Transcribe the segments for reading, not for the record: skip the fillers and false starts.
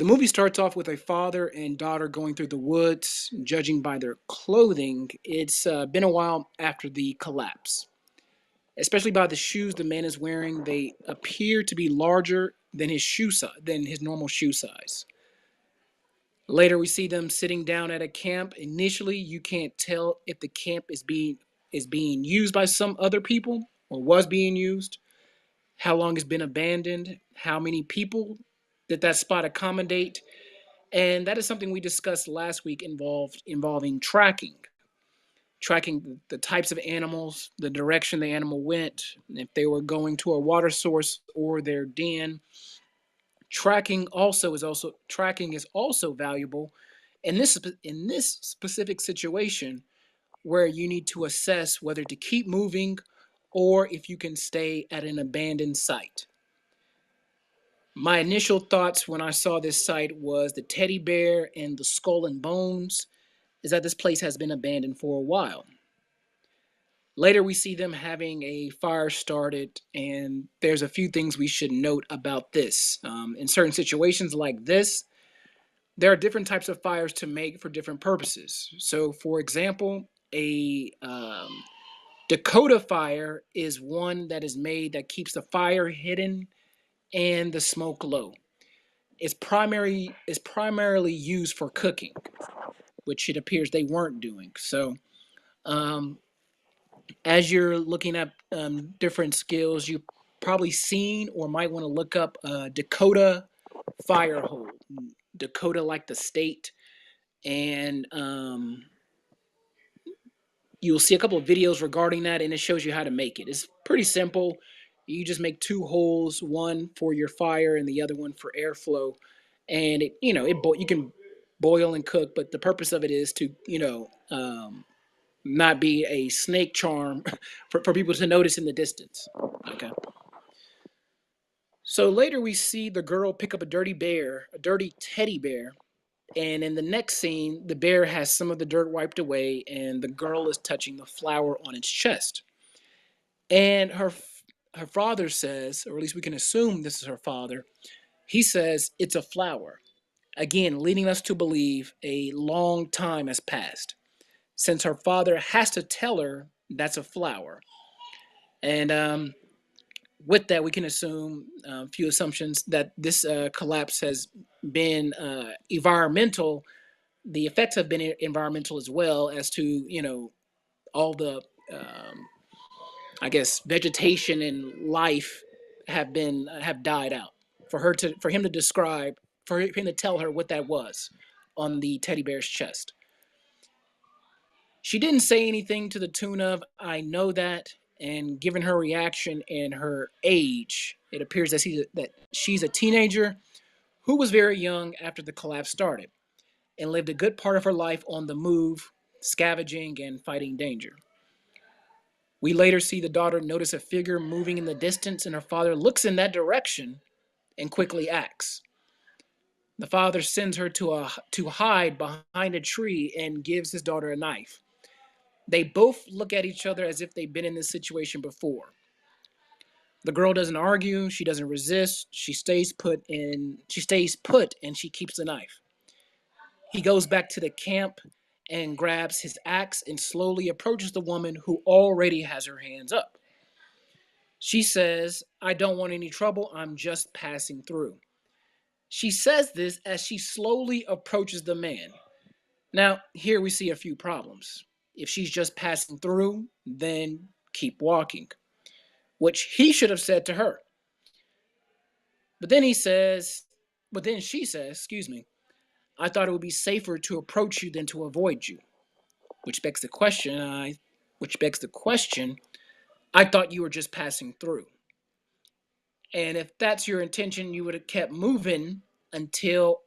The movie starts off with a father and daughter going through the woods. Judging by their clothing, it's been a while after the collapse. Especially by the shoes the man is wearing, they appear to be larger than his than his normal shoe size. Later, we see them sitting down at a camp. Initially, you can't tell if the camp is being used by some other people or was being used. How long it's been abandoned? How many people did that spot accommodate? And that is something we discussed last week involving tracking the types of animals, the direction the animal went, if they were going to a water source or their den. Tracking is also valuable in this specific situation where you need to assess whether to keep moving or if you can stay at an abandoned site. My initial thoughts when I saw this site was the teddy bear and the skull and bones is that this place has been abandoned for a while. Later, we see them having a fire started, and there's a few things we should note about this. In certain situations like this, there are different types of fires to make for different purposes. So, for example, a Dakota fire is one that is made that keeps the fire hidden and the smoke low. It's primarily used for cooking, which it appears they weren't doing. So, um, as you're looking at different skills, you've probably seen or might want to look up Dakota fire hole. Dakota, like the state, and you'll see a couple of videos regarding that, and it shows you how to make it. It's pretty simple. You just make two holes, one for your fire and the other one for airflow, and you can boil and cook, but the purpose of it is to not be a snake charm for people to notice in the distance. Okay. So later we see the girl pick up a dirty teddy bear, and in the next scene, the bear has some of the dirt wiped away, and the girl is touching the flower on its chest. And her father says, or at least we can assume this is her father. He says it's a flower. Again, leading us to believe a long time has passed since her father has to tell her that's a flower. And with that, we can assume a few assumptions that this collapse has been environmental. The effects have been environmental as well as to all the I guess vegetation and life have died out. For him to describe for him to tell her what that was on the teddy bear's chest. She didn't say anything to the tune of "I know that," and given her reaction and her age, it appears that she's a teenager who was very young after the collapse started and lived a good part of her life on the move, scavenging and fighting danger. We later see the daughter notice a figure moving in the distance, and her father looks in that direction and quickly acts. The father sends her to hide behind a tree and gives his daughter a knife. They both look at each other as if they've been in this situation before. The girl doesn't argue, she doesn't resist, she stays put and she keeps the knife. He goes back to the camp and grabs his axe and slowly approaches the woman who already has her hands up. She says, "I don't want any trouble, I'm just passing through." She says this as she slowly approaches the man. Now, here we see a few problems. If she's just passing through, then keep walking, which he should have said to her. But then he says, but then she says, excuse me, "I thought it would be safer to approach you than to avoid you." Which begs the question, I thought you were just passing through. And if that's your intention, you would have kept moving until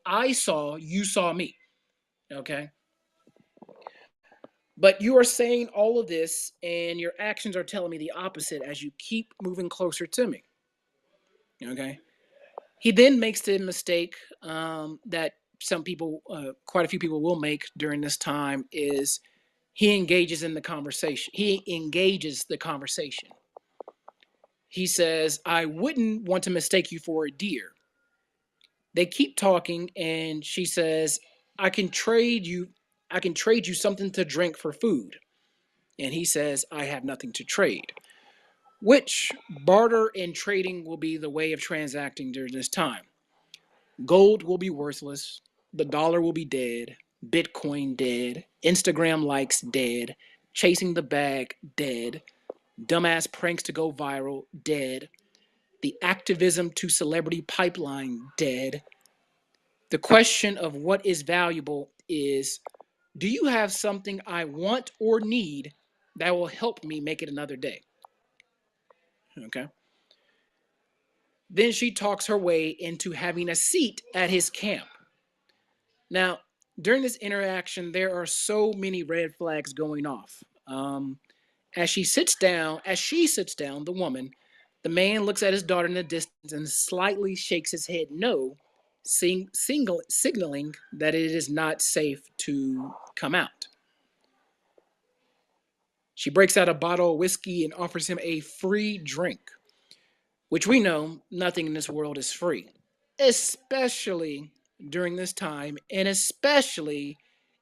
you saw me. Okay? But you are saying all of this, and your actions are telling me the opposite as you keep moving closer to me. Okay? He then makes the mistake that quite a few people will make during this time is he engages in the conversation. He engages the conversation. He says, "I wouldn't want to mistake you for a deer." They keep talking, and she says, "I can trade you. I can trade you something to drink for food." And he says, "I have nothing to trade." Which barter and trading will be the way of transacting during this time. Gold will be worthless. The dollar will be dead. Bitcoin dead. Instagram likes dead. Chasing the bag dead. Dumbass pranks to go viral dead. The activism to celebrity pipeline dead. The question of what is valuable is, do you have something I want or need that will help me make it another day? Okay. Then she talks her way into having a seat at his camp. Now, during this interaction, there are so many red flags going off. As she sits down, the woman, the man looks at his daughter in the distance and slightly shakes his head no, signaling that it is not safe to come out. She breaks out a bottle of whiskey and offers him a free drink, which we know nothing in this world is free, especially during this time, and especially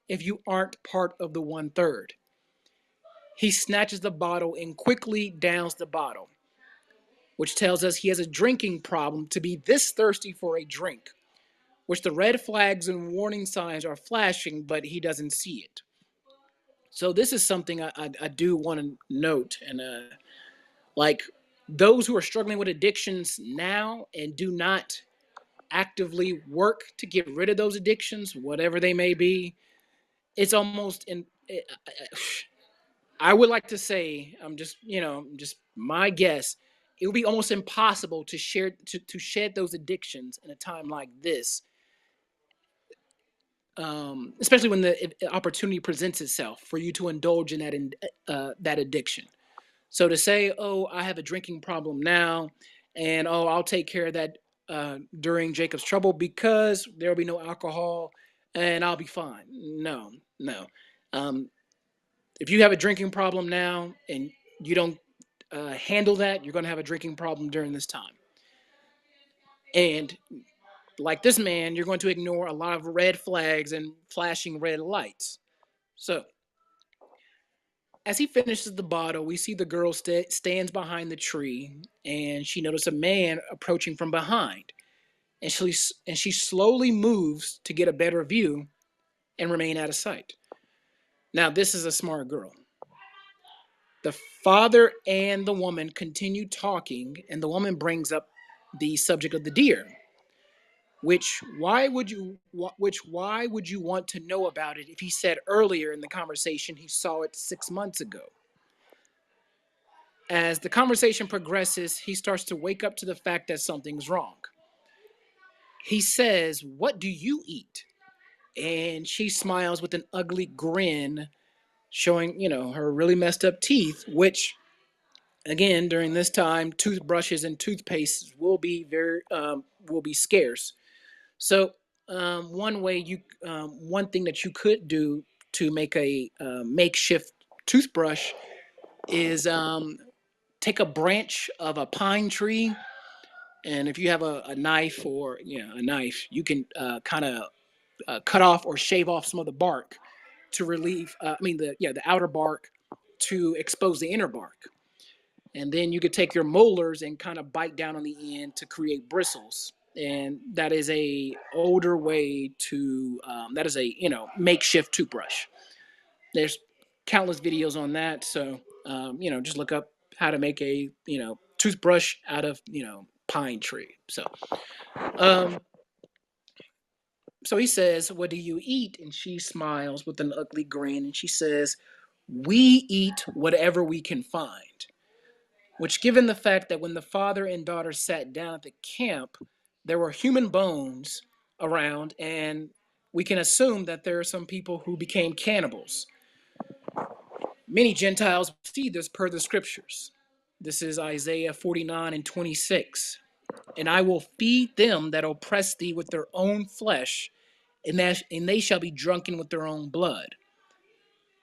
if you aren't part of the one third. He snatches the bottle and quickly downs the bottle, which tells us he has a drinking problem to be this thirsty for a drink, which the red flags and warning signs are flashing, but he doesn't see it. So this is something I do want to note, and like those who are struggling with addictions now and do not actively work to get rid of those addictions, whatever they may be, it's almost in. I would like to say, I'm just just my guess. It would be almost impossible to to shed those addictions in a time like this, especially when the opportunity presents itself for you to indulge in that addiction. So to say, "Oh, I have a drinking problem now, and oh, I'll take care of that during Jacob's trouble because there will be no alcohol, and I'll be fine." No, no. Um, if you have a drinking problem now and you don't handle that, you're going to have a drinking problem during this time. And like this man, you're going to ignore a lot of red flags and flashing red lights. So as he finishes the bottle, we see the girl stands behind the tree, and she notices a man approaching from behind, and she slowly moves to get a better view and remain out of sight. Now, this is a smart girl. The father and the woman continue talking, and the woman brings up the subject of the deer. Why would you want to know about it if he said earlier in the conversation he saw it 6 months ago? As the conversation progresses, he starts to wake up to the fact that something's wrong. He says, "What do you eat?" And she smiles with an ugly grin, showing, her really messed up teeth, which, again, during this time, toothbrushes and toothpaste will be scarce. So, one thing that you could do to make a makeshift toothbrush is take a branch of a pine tree, and if you have a knife or a knife, you can kind of cut off or shave off some of the bark to relieve. The outer bark to expose the inner bark, and then you could take your molars and kind of bite down on the end to create bristles. And that is a older way to that is a makeshift toothbrush. There's countless videos on that, so just look up how to make a toothbrush out of pine tree. Um, so he says, "What do you eat?" And she smiles with an ugly grin, and she says, "We eat whatever we can find." Which, given the fact that when the father and daughter sat down at the camp, there were human bones around, and we can assume that there are some people who became cannibals. Many Gentiles see this per the scriptures. This is Isaiah 49 and 26. "And I will feed them that oppress thee with their own flesh, and they shall be drunken with their own blood.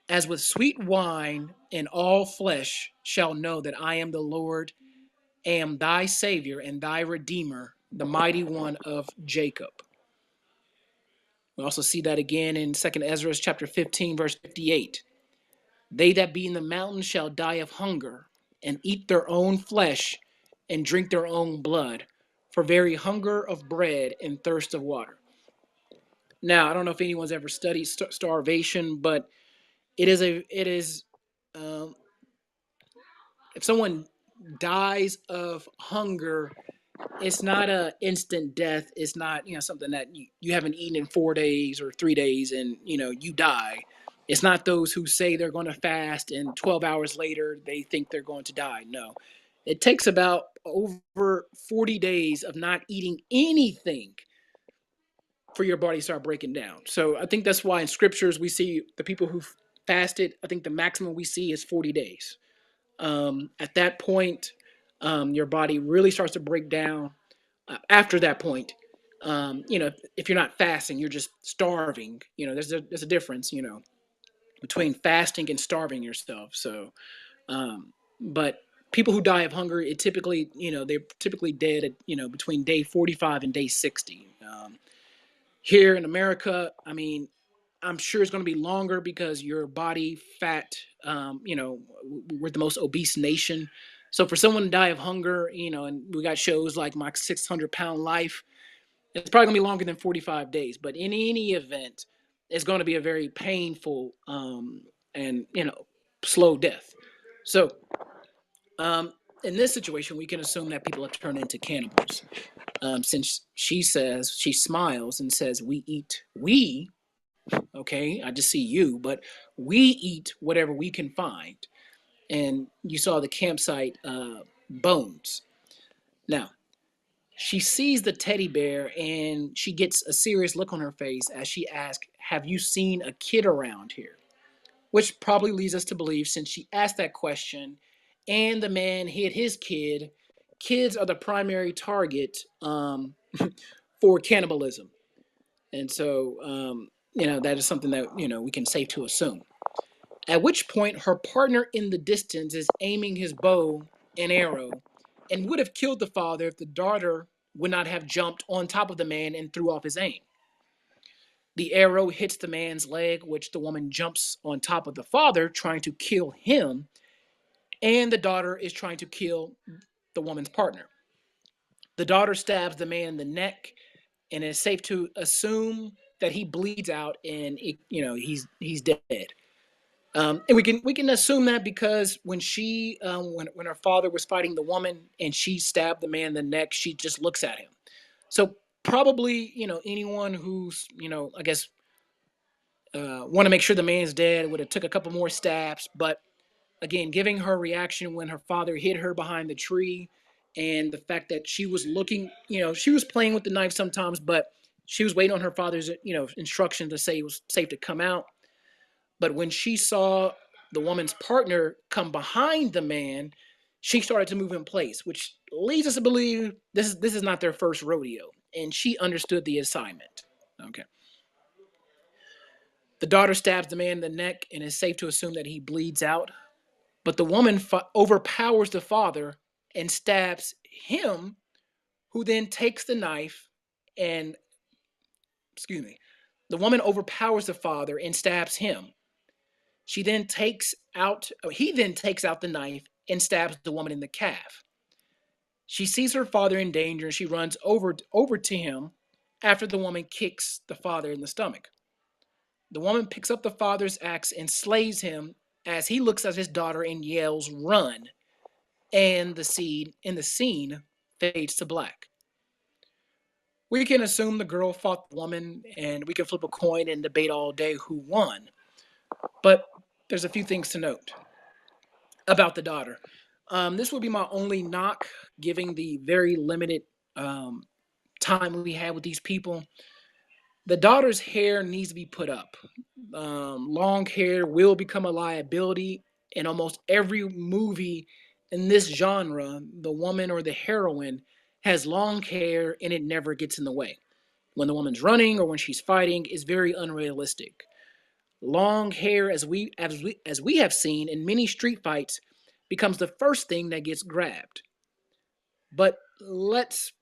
As with sweet wine, and all flesh shall know that I am the Lord, am thy Savior and thy Redeemer, the mighty one of Jacob. We also see that again in 2nd Ezra chapter 15, verse 58. They that be in the mountains shall die of hunger, and eat their own flesh, and drink their own blood, for very hunger of bread and thirst of water. Now, I don't know if anyone's ever studied starvation, but it is um, if someone dies of hunger, it's not a instant death. It's not something that you haven't eaten in 4 days or 3 days and you die. It's not those who say they're going to fast and 12 hours later they think they're going to die. No, it takes about over 40 days of not eating anything for your body to start breaking down. So I think that's why in scriptures we see the people who fasted. I think the maximum we see is 40 days. At that point, your body really starts to break down. After that point, if you're not fasting, you're just starving. There's a difference, between fasting and starving yourself. So, but people who die of hunger, it typically, they're typically dead at, between day 45 and day 60. Here in America, I mean, I'm sure it's going to be longer because your body fat, we're the most obese nation. So for someone to die of hunger, and we got shows like My 600-Pound Life, it's probably going to be longer than 45 days. But in any event, it's going to be a very painful and, slow death. So um, in this situation, we can assume that people have turned into cannibals. Since she smiles and says, we, okay, I just see you, but we eat whatever we can find. And you saw the campsite bones. Now, she sees the teddy bear and she gets a serious look on her face as she asks, have you seen a kid around here? Which probably leads us to believe, since she asked that question and the man hid his kid, kids are the primary target for cannibalism. And so, that is something that, we can safe to assume. At which point, her partner in the distance is aiming his bow and arrow and would have killed the father if the daughter would not have jumped on top of the man and threw off his aim. The arrow hits the man's leg, which the woman jumps on top of the father, trying to kill him, and the daughter is trying to kill the woman's partner. The daughter stabs the man in the neck, and it's safe to assume that he bleeds out and he's dead. And we can assume that because when when her father was fighting the woman and she stabbed the man in the neck, she just looks at him. So probably anyone who's I guess want to make sure the man's dead would have took a couple more stabs. But again, giving her reaction when her father hit her behind the tree, and the fact that she was looking, she was playing with the knife sometimes, but she was waiting on her father's instruction to say it was safe to come out. But when she saw the woman's partner come behind the man, she started to move in place, which leads us to believe this is not their first rodeo, and she understood the assignment. Okay. The daughter stabs the man in the neck, and it's safe to assume that he bleeds out. But the woman overpowers the father and stabs him, who then takes the knife and, excuse me, the woman overpowers the father and stabs him. He then takes out the knife and stabs the woman in the calf. She sees her father in danger and she runs over to him after the woman kicks the father in the stomach. The woman picks up the father's axe and slays him as he looks at his daughter and yells, "Run!" And the scene fades to black. We can assume the girl fought the woman, and we can flip a coin and debate all day who won. But there's a few things to note about the daughter. This would be my only knock, giving the very limited um, time we had with these people. The daughter's hair needs to be put up. Long hair will become a liability in almost every movie in this genre. The woman or the heroine has long hair and it never gets in the way. When the woman's running or when she's fighting, is very unrealistic. Long hair, as we have seen in many street fights, becomes the first thing that gets grabbed. But let's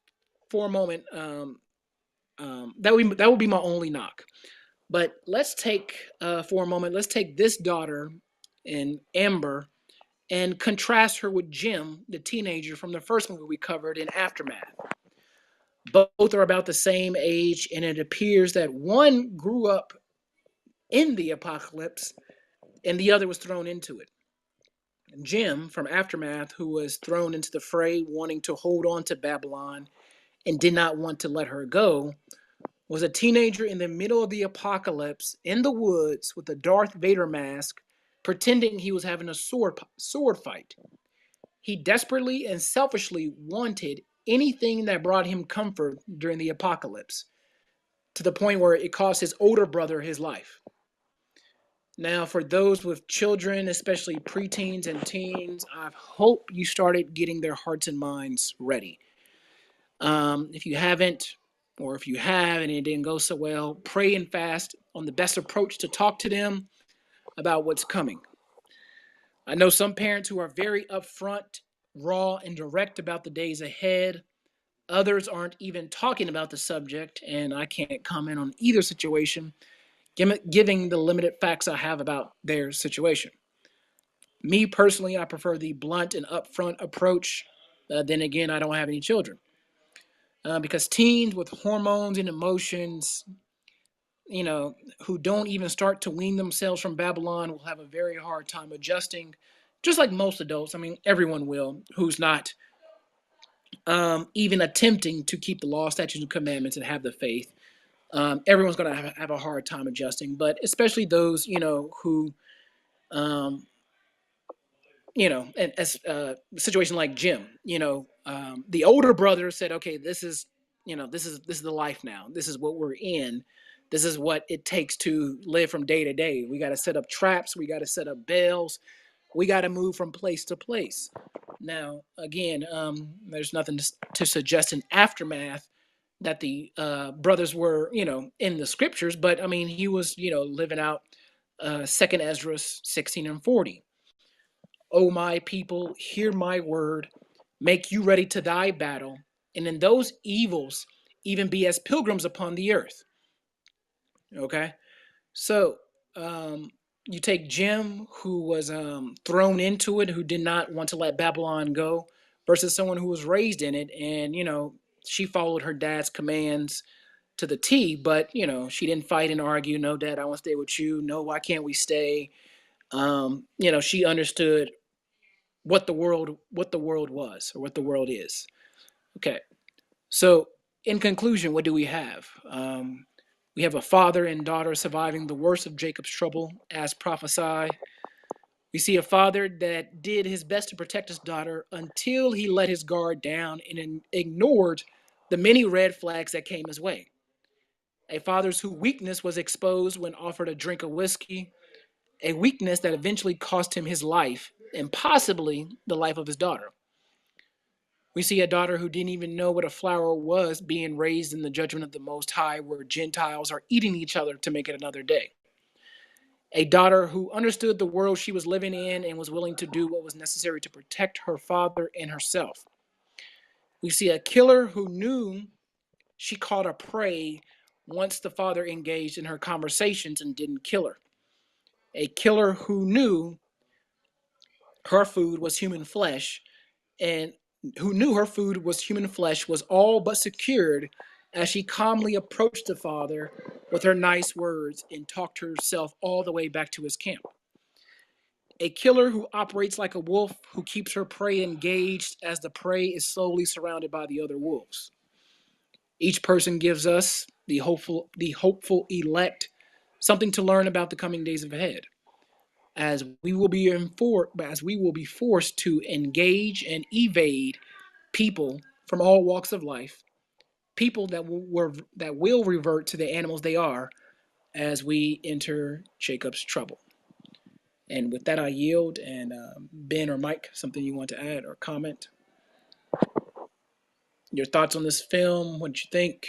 for a moment, that would be my only knock. But let's take for a moment. Let's take this daughter in Ember and contrast her with Jim, the teenager from the first movie we covered in Aftermath. Both are about the same age, and it appears that one grew up in the apocalypse and the other was thrown into it. Jim from Aftermath, who was thrown into the fray wanting to hold on to Babylon and did not want to let her go, was a teenager in the middle of the apocalypse in the woods with a Darth Vader mask, pretending he was having a sword fight. He desperately and selfishly wanted anything that brought him comfort during the apocalypse, to the point where it cost his older brother his life. Now, for those with children, especially preteens and teens, I hope you started getting their hearts and minds ready. If you haven't, or if you have and it didn't go so well, pray and fast on the best approach to talk to them about what's coming. I know some parents who are very upfront, raw, and direct about the days ahead. Others aren't even talking about the subject, and I can't comment on either situation, giving the limited facts I have about their situation. Me personally, I prefer the blunt and upfront approach. Then again, I don't have any children. Because teens with hormones and emotions, who don't even start to wean themselves from Babylon will have a very hard time adjusting, just like most adults. I mean, everyone will, who's not even attempting to keep the law, statutes, and commandments and have the faith. Everyone's going to have a hard time adjusting, but especially those, who um, and as a situation like Jim, the older brother said, "Okay, this is the life now. This is what we're in. This is what it takes to live from day to day. We got to set up traps. We got to set up bails. We got to move from place to place." Now, again, there's nothing to suggest in aftermath that the brothers were, in the scriptures, but I mean, he was, living out Second Ezra 16 and 40. O my people, hear my word, make you ready to thy battle, and in those evils, even be as pilgrims upon the earth. Okay? So, you take Jim, who was thrown into it, who did not want to let Babylon go, versus someone who was raised in it, and, she followed her dad's commands to the T, but, she didn't fight and argue. No, dad, I want to stay with you. No, why can't we stay? She understood what the world was, or what the world is. Okay, so in conclusion, what do we have? We have a father and daughter surviving the worst of Jacob's trouble, as prophesied. We see a father that did his best to protect his daughter until he let his guard down and ignored the many red flags that came his way. A father's whose weakness was exposed when offered a drink of whiskey, a weakness that eventually cost him his life and possibly the life of his daughter. We see a daughter who didn't even know what a flower was being raised in the judgment of the Most High, where Gentiles are eating each other to make it another day. A daughter who understood the world she was living in and was willing to do what was necessary to protect her father and herself. We see a killer who knew she caught a prey once the father engaged in her conversations and didn't kill her. A killer who knew her food was human flesh and who knew her food was human flesh was all but secured as she calmly approached the father with her nice words and talked herself all the way back to his camp. A killer who operates like a wolf, who keeps her prey engaged as the prey is slowly surrounded by the other wolves. Each person gives us, the hopeful elect, something to learn about the coming days ahead, as we will be forced to engage and evade people from all walks of life, people that will revert to the animals they are as we enter Jacob's trouble. And with that, I yield. And Ben or Mike, something you want to add or comment? Your thoughts on this film? What you think?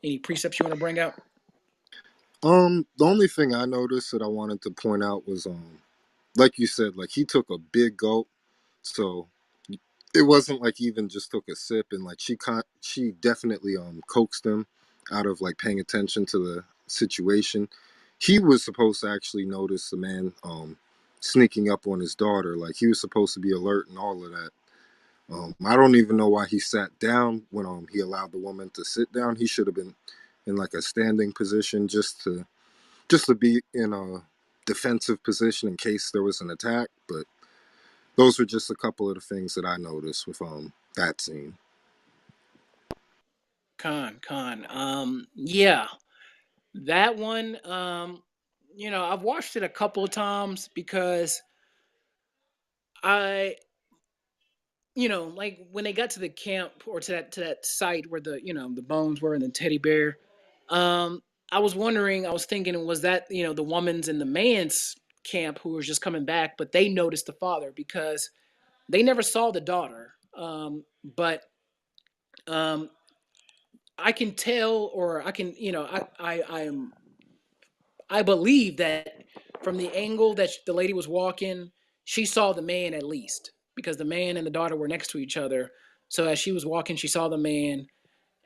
Any precepts you want to bring out? The only thing I noticed that I wanted to point out was like you said, like he took a big gulp. So it wasn't like he even just took a sip, and like she definitely coaxed him out of like paying attention to the situation. He was supposed to actually notice the man sneaking up on his daughter. Like he was supposed to be alert and all of that. I don't even know why he sat down when he allowed the woman to sit down. He should have been in like a standing position just to be in a defensive position in case there was an attack. But those were just a couple of the things that I noticed with that scene. Con. Yeah, that one. I've watched it a couple of times because I, like when they got to the camp or to that site where the bones were and the teddy bear. Um, I was wondering. I was thinking, was that the woman's and the man's camp who was just coming back, but they noticed the father because they never saw the daughter. But um, I can tell, or I can, I believe that from the angle that the lady was walking, she saw the man at least because the man and the daughter were next to each other. So as she was walking, she saw the man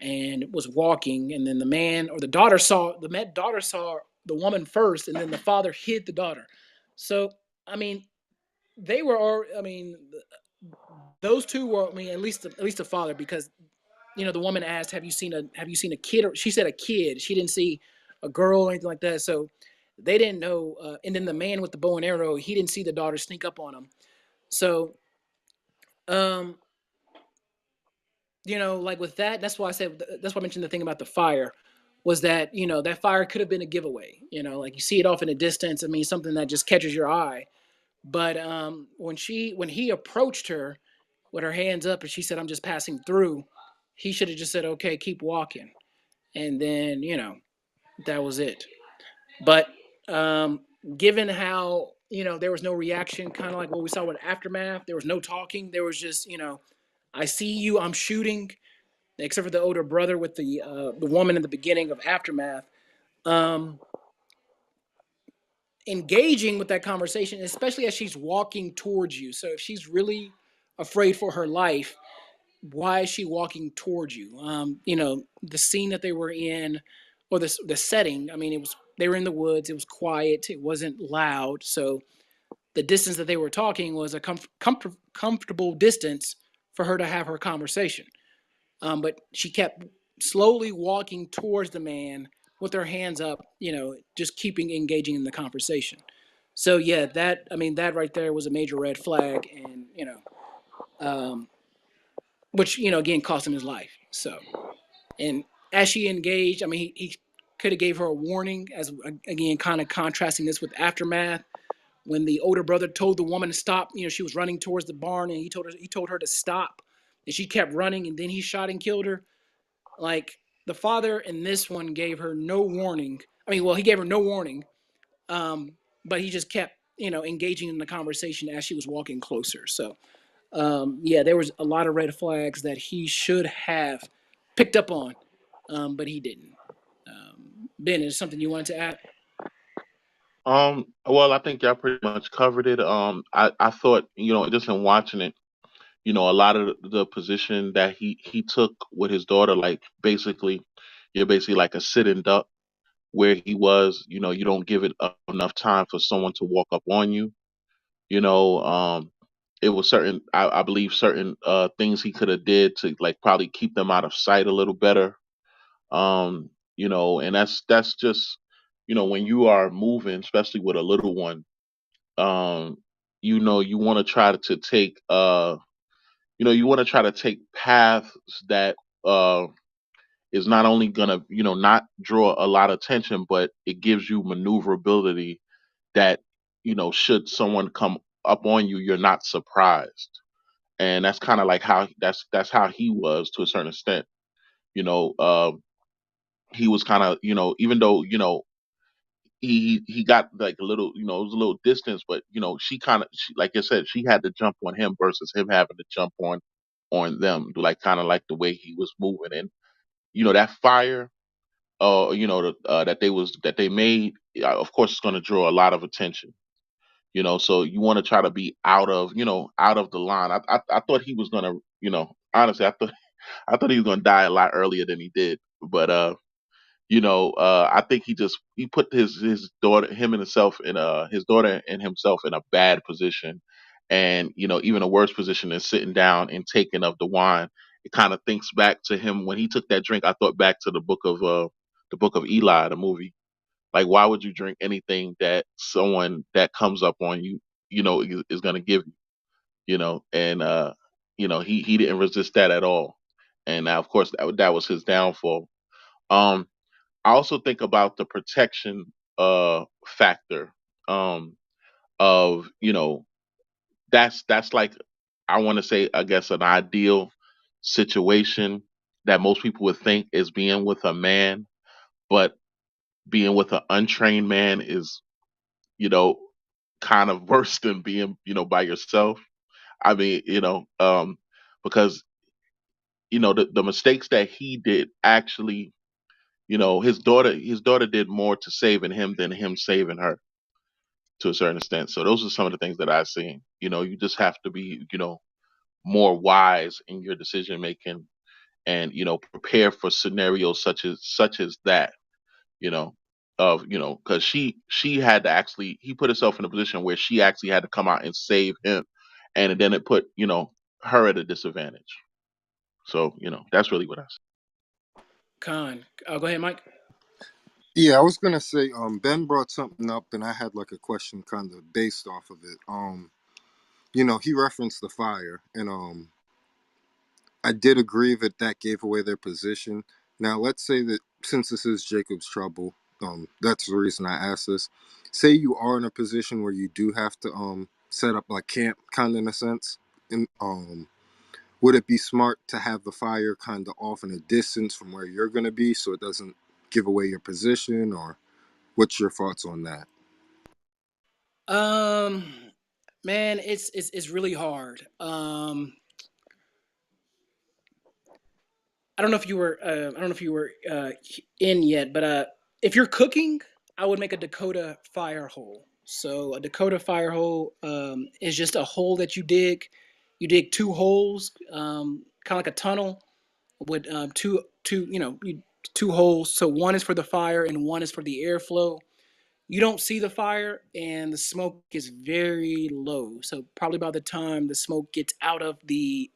and was walking, and then the man or the daughter saw daughter saw the woman first, and then the father hid the daughter. So I mean, they were all. I mean, those two were. I mean, at least the father because the woman asked, "Have you seen a kid?" Or she said a kid. She didn't see a girl or anything like that. So they didn't know. And then the man with the bow and arrow, he didn't see the daughter sneak up on him. So, um, like with that, that's why I said that's why I mentioned the thing about the fire was that that fire could have been a giveaway. Like you see it off in the distance. I mean, something that just catches your eye. But when he approached her with her hands up and she said, "I'm just passing through," he should have just said, "Okay, keep walking." And then that was it. But um, given how there was no reaction, kind of like what we saw with Aftermath, there was no talking. There was just I see you, I'm shooting. Except for the older brother with the woman in the beginning of Aftermath, um, engaging with that conversation, especially as she's walking towards you. So if she's really afraid for her life, why is she walking towards you? The scene that they were in, or the setting. I mean, they were in the woods. It was quiet. It wasn't loud. So the distance that they were talking was a comfortable distance for her to have her conversation. But she kept slowly walking towards the man with her hands up. Just keeping engaging in the conversation. So yeah, that right there was a major red flag, and um, which again cost him his life. So, and as she engaged, I mean, he could have gave her a warning. As again, kind of contrasting this with Aftermath, when the older brother told the woman to stop. She was running towards the barn, and he told her to stop, and she kept running, and then he shot and killed her. Like the father in this one gave her no warning. I mean, well, he gave her no warning, um, but he just kept engaging in the conversation as she was walking closer. So yeah, there was a lot of red flags that he should have picked up on, but he didn't. Ben, is something you wanted to add? Well, I think y'all pretty much covered it. I thought, just in watching it, a lot of the position that he took with his daughter, like basically, you're basically like a sitting duck where he was. You don't give it enough time for someone to walk up on you. You know, it was certain, I believe, certain things he could have did to like probably keep them out of sight a little better. And that's just, when you are moving, especially with a little one, um you want to try to take you want to try to take paths that uh is not only gonna not draw a lot of attention, but it gives you maneuverability that should someone come up on you, you're not surprised. And that's kind of like how that's how he was to a certain extent. you know uh, he was kind of, even though he got like a little, it was a little distance, but she kind of, like I said, she had to jump on him versus him having to jump on them, like kind of like the way he was moving. And that fire, that they made, of course, it's going to draw a lot of attention. So you want to try to be out of the line. I thought he was gonna, honestly, I thought he was gonna die a lot earlier than he did. But I think he put his daughter, him and himself, in his daughter and himself in a bad position, and even a worse position than sitting down and taking of the wine. It kind of thinks back to him when he took that drink. I thought back to the book of Eli, the movie. Like, why would you drink anything that someone that comes up on you, is going to give you, And he didn't resist that at all, and now, of course, that was his downfall. Um, I also think about the protection factor, um of that's like, I want to say, I guess, an ideal situation that most people would think is being with a man, but being with an untrained man is, you know kind of worse than being, by yourself. I mean, because the mistakes that he did, actually, his daughter did more to saving him than him saving her, to a certain extent. So those are some of the things that I've seen. You just have to be, more wise in your decision making, and prepare for scenarios such as that. You know, because she had to actually, he put herself in a position where she actually had to come out and save him, and then it put, her at a disadvantage. So that's really what I see. Con. Go ahead, Mike. Yeah, I was gonna say, Ben brought something up, and I had like a question kind of based off of it. He referenced the fire, and I did agree that that gave away their position. Now, let's say that since this is Jacob's trouble, that's the reason I asked this. Say you are in a position where you do have to set up like camp, kind of in a sense, and would it be smart to have the fire kind of off in a distance from where you're gonna be, so it doesn't give away your position, or what's your thoughts on that? Um, man, it's really hard. I don't know if you were I don't know if you were in yet, but if you're cooking, I would make a Dakota fire hole. So a Dakota fire hole is just a hole that you dig. You dig two holes, kind of like a tunnel with two holes. So one is for the fire and one is for the airflow. You don't see the fire, and the smoke is very low. So probably by the time the smoke gets out of the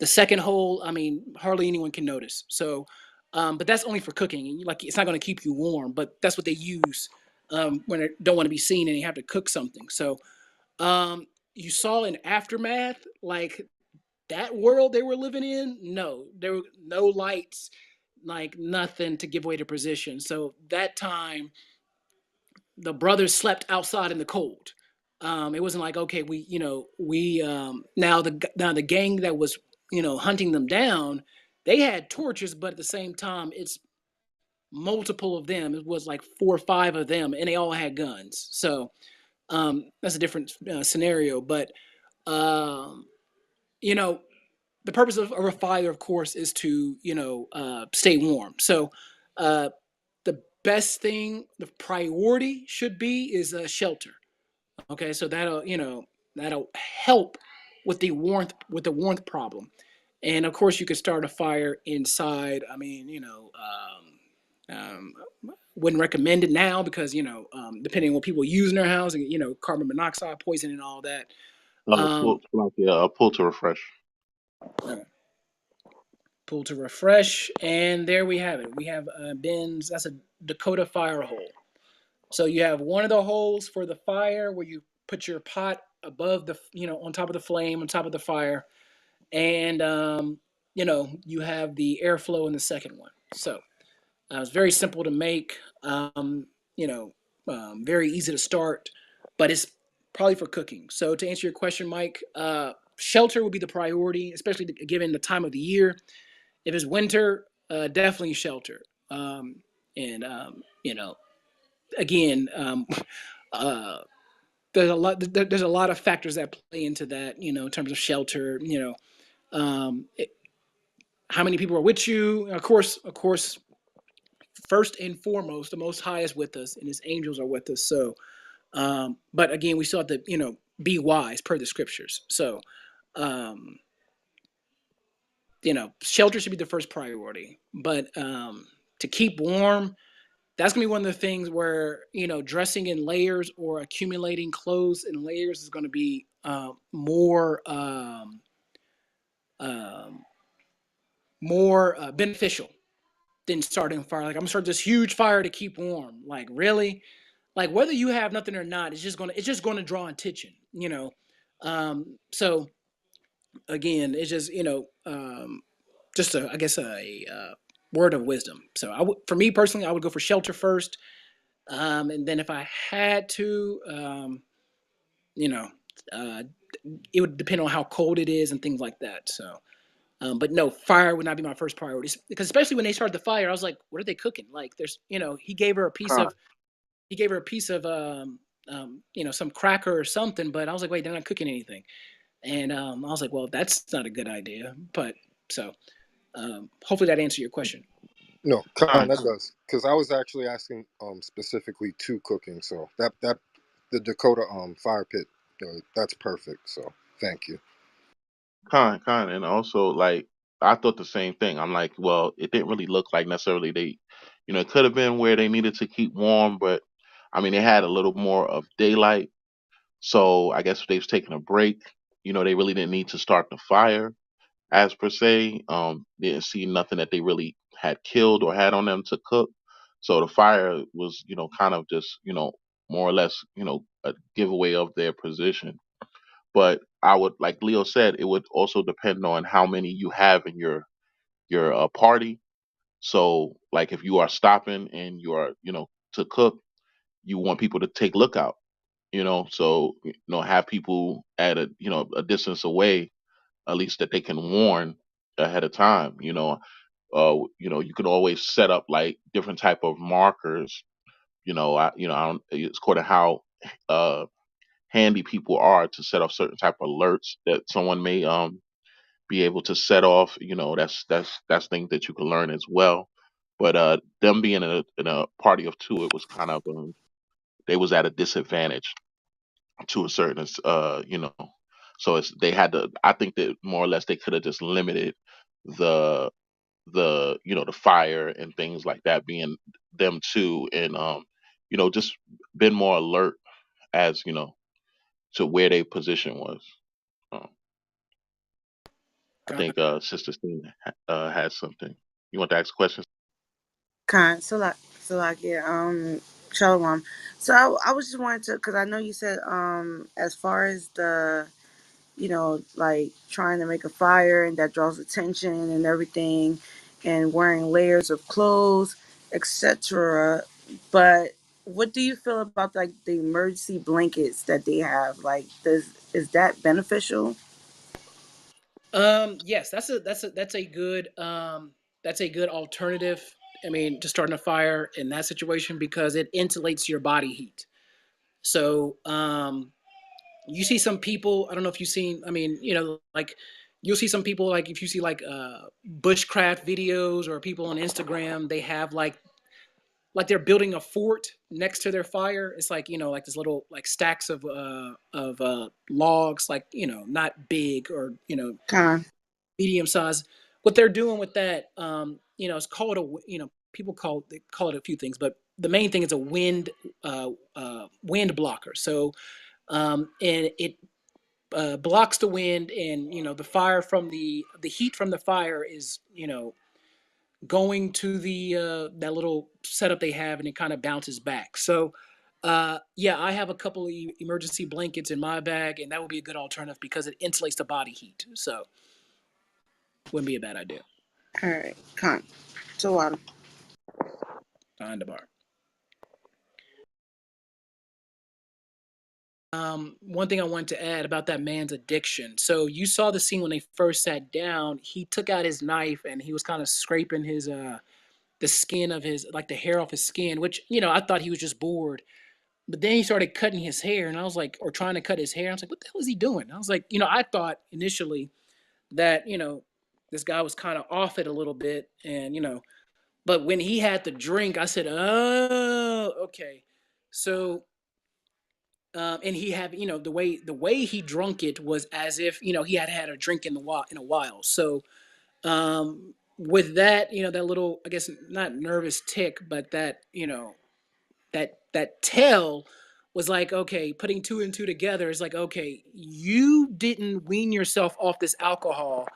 second hole, I mean, hardly anyone can notice. So, but that's only for cooking. Like, it's not going to keep you warm, but that's what they use when they don't want to be seen and they have to cook something. So, you saw in Aftermath, like that world they were living in. No, there were no lights, like nothing to give away the position. So that time, the brothers slept outside in the cold. It wasn't like, okay, now the gang that was hunting them down, they had torches, but at the same time, it's multiple of them. It was like 4 or 5 of them, and they all had guns. So that's a different scenario. But um, you know, the purpose of a fire, of course, is to stay warm. So uh, the best thing, the priority should be is a shelter. Okay, so that'll help with the warmth problem, and of course you could start a fire inside. I mean, wouldn't recommend it now because depending on what people use in their house, and carbon monoxide poison and all that. Um, Pull to refresh. Pull to refresh, and there we have it. We have bins. That's a Dakota fire hole. So you have one of the holes for the fire where you put your pot above on top of the flame, on top of the fire, and you have the airflow in the second one. So it's very simple to make. You know, very easy to start, but it's probably for cooking. So to answer your question, Mike, shelter would be the priority, especially given the time of the year. If it's winter, definitely shelter. And again, uh, there's a lot of factors that play into that. In terms of shelter. Um, it, how many people are with you? Of course, first and foremost, the Most High is with us, and His angels are with us. So, But again, we still have to, be wise per the scriptures. So, um, shelter should be the first priority. But to keep warm, that's gonna be one of the things where dressing in layers or accumulating clothes in layers is gonna be um, more beneficial than starting a fire. Like I'm gonna start this huge fire to keep warm. Like really, like whether you have nothing or not, it's just gonna draw attention. So again, it's just just I guess a word of wisdom. So for me personally, I would go for shelter first, and then if I had to, you know, uh, it would depend on how cold it is and things like that. So, but no, fire would not be my first priority because especially when they started the fire, I was like, what are they cooking? Like, he gave her a piece Con, of, some cracker or something, but I was like, wait, they're not cooking anything, and I was like, well, that's not a good idea. But so, hopefully that answered your question. no, Con, Con, that does. Because I was actually asking specifically to cooking, so that the Dakota fire pit, that's perfect. So thank you. con, and also like I thought the same thing. I'm like, well, it didn't really look like necessarily they, it could have been where they needed to keep warm, but I mean, they had a little more of daylight, so I guess if they was taking a break. They really didn't need to start the fire as per se. Didn't see nothing that they really had killed or had on them to cook, so the fire was, kind of just, more or less, a giveaway of their position. But I would, like Leo said, it would also depend on how many you have in your party. So, like, if you are stopping and you are, to cook, you want people to take lookout. So have people at a distance away, at least that they can warn ahead of time. You can always set up like different type of markers. I don't. It's according to how uh handy people are to set off certain type of alerts that someone may be able to set off. That's things that you can learn as well. But them being in a party of two, it was kind of they was at a disadvantage to a certain so they had to. I think that more or less they could have just limited the the fire and things like that being them too, and just been more alert as to where their position was. um, I think Sister Steen has something. You want to ask questions? Kind. Yeah. Shalom. So I was just wanted to, because I know you said, as far as the, like trying to make a fire and that draws attention and everything, and wearing layers of clothes, etc. But what do you feel about like the emergency blankets that they have? Like, is that beneficial? Yes, that's a good alternative. I mean, to starting a fire in that situation because it insulates your body heat. So, you see some people. I don't know if you've seen. I mean, like you'll see some people like if you see like bushcraft videos or people on Instagram, they have like they're building a fort next to their fire. It's like like this little like stacks of logs, like not big or Kind. medium size. What they're doing with that, it's called people call it a few things, but the main thing is a wind blocker. So and it blocks the wind, and the fire from the heat from the fire is going to the that little setup they have, and it kind of bounces back. So yeah, I have a couple of emergency blankets in my bag, and that would be a good alternative because it insulates the body heat. So wouldn't be a bad idea. All right. Kind. So Behind the bar. One thing I wanted to add about that man's addiction. So you saw the scene when they first sat down. He took out his knife and he was kind of scraping his the skin of his like the hair off his skin, which I thought he was just bored. But then he started cutting his hair, and I was like, or trying to cut his hair. I was like, what the hell is he doing? I was like, I thought initially that this guy was kind of off it a little bit, and but when he had the drink, I said, oh, okay. So And he had, the way he drunk it was as if he had had a drink in a while. So with that, that little, I guess not nervous tick, but that tell was like, okay, putting two and two together is like, okay, you didn't wean yourself off this alcohol,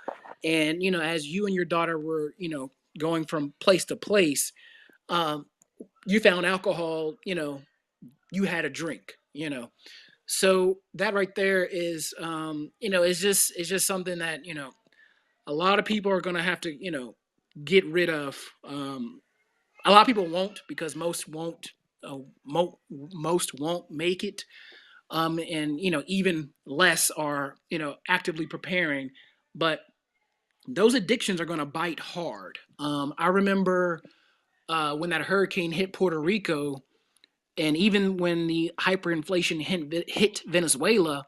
and as you and your daughter were going from place to place, um, you found alcohol, you had a drink, so that right there is, it's just something that a lot of people are gonna have to get rid of. A lot of people won't, because most won't make it, and even less are actively preparing. But those addictions are gonna bite hard. I remember when that hurricane hit Puerto Rico, and even when the hyperinflation hit Venezuela,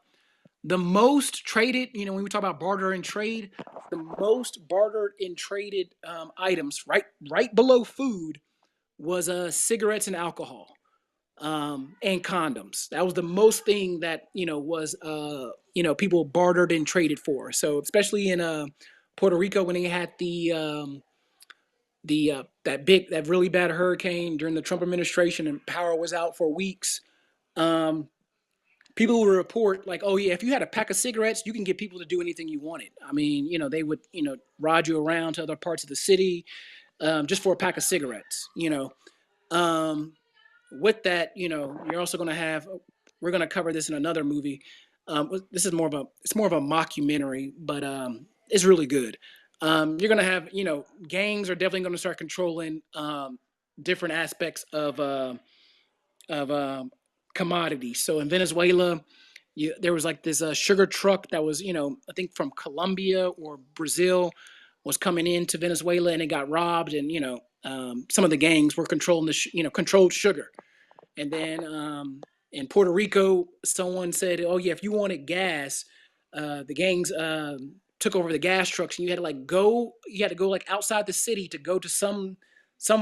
the most traded, when we talk about barter and trade, the most bartered and traded items, right below food, was cigarettes and alcohol, and condoms. That was the most thing that was people bartered and traded for. So especially in Puerto Rico, when they had that really bad hurricane during the Trump administration, and power was out for weeks. Um, People would report like, oh yeah, if you had a pack of cigarettes, you can get people to do anything you wanted. I mean, they would ride you around to other parts of the city, just for a pack of cigarettes. Um, with that, you're also going to have. We're going to cover this in another movie. This is more of a mockumentary, but it's really good. You're going to have, gangs are definitely going to start controlling different aspects of commodities. So in Venezuela, there was like this sugar truck that was, I think from Colombia or Brazil, was coming into Venezuela, and it got robbed, and some of the gangs were controlling controlled sugar. And then in Puerto Rico, someone said, "Oh yeah, if you wanted gas, the gangs took over the gas trucks, and you had to go like outside the city to go to some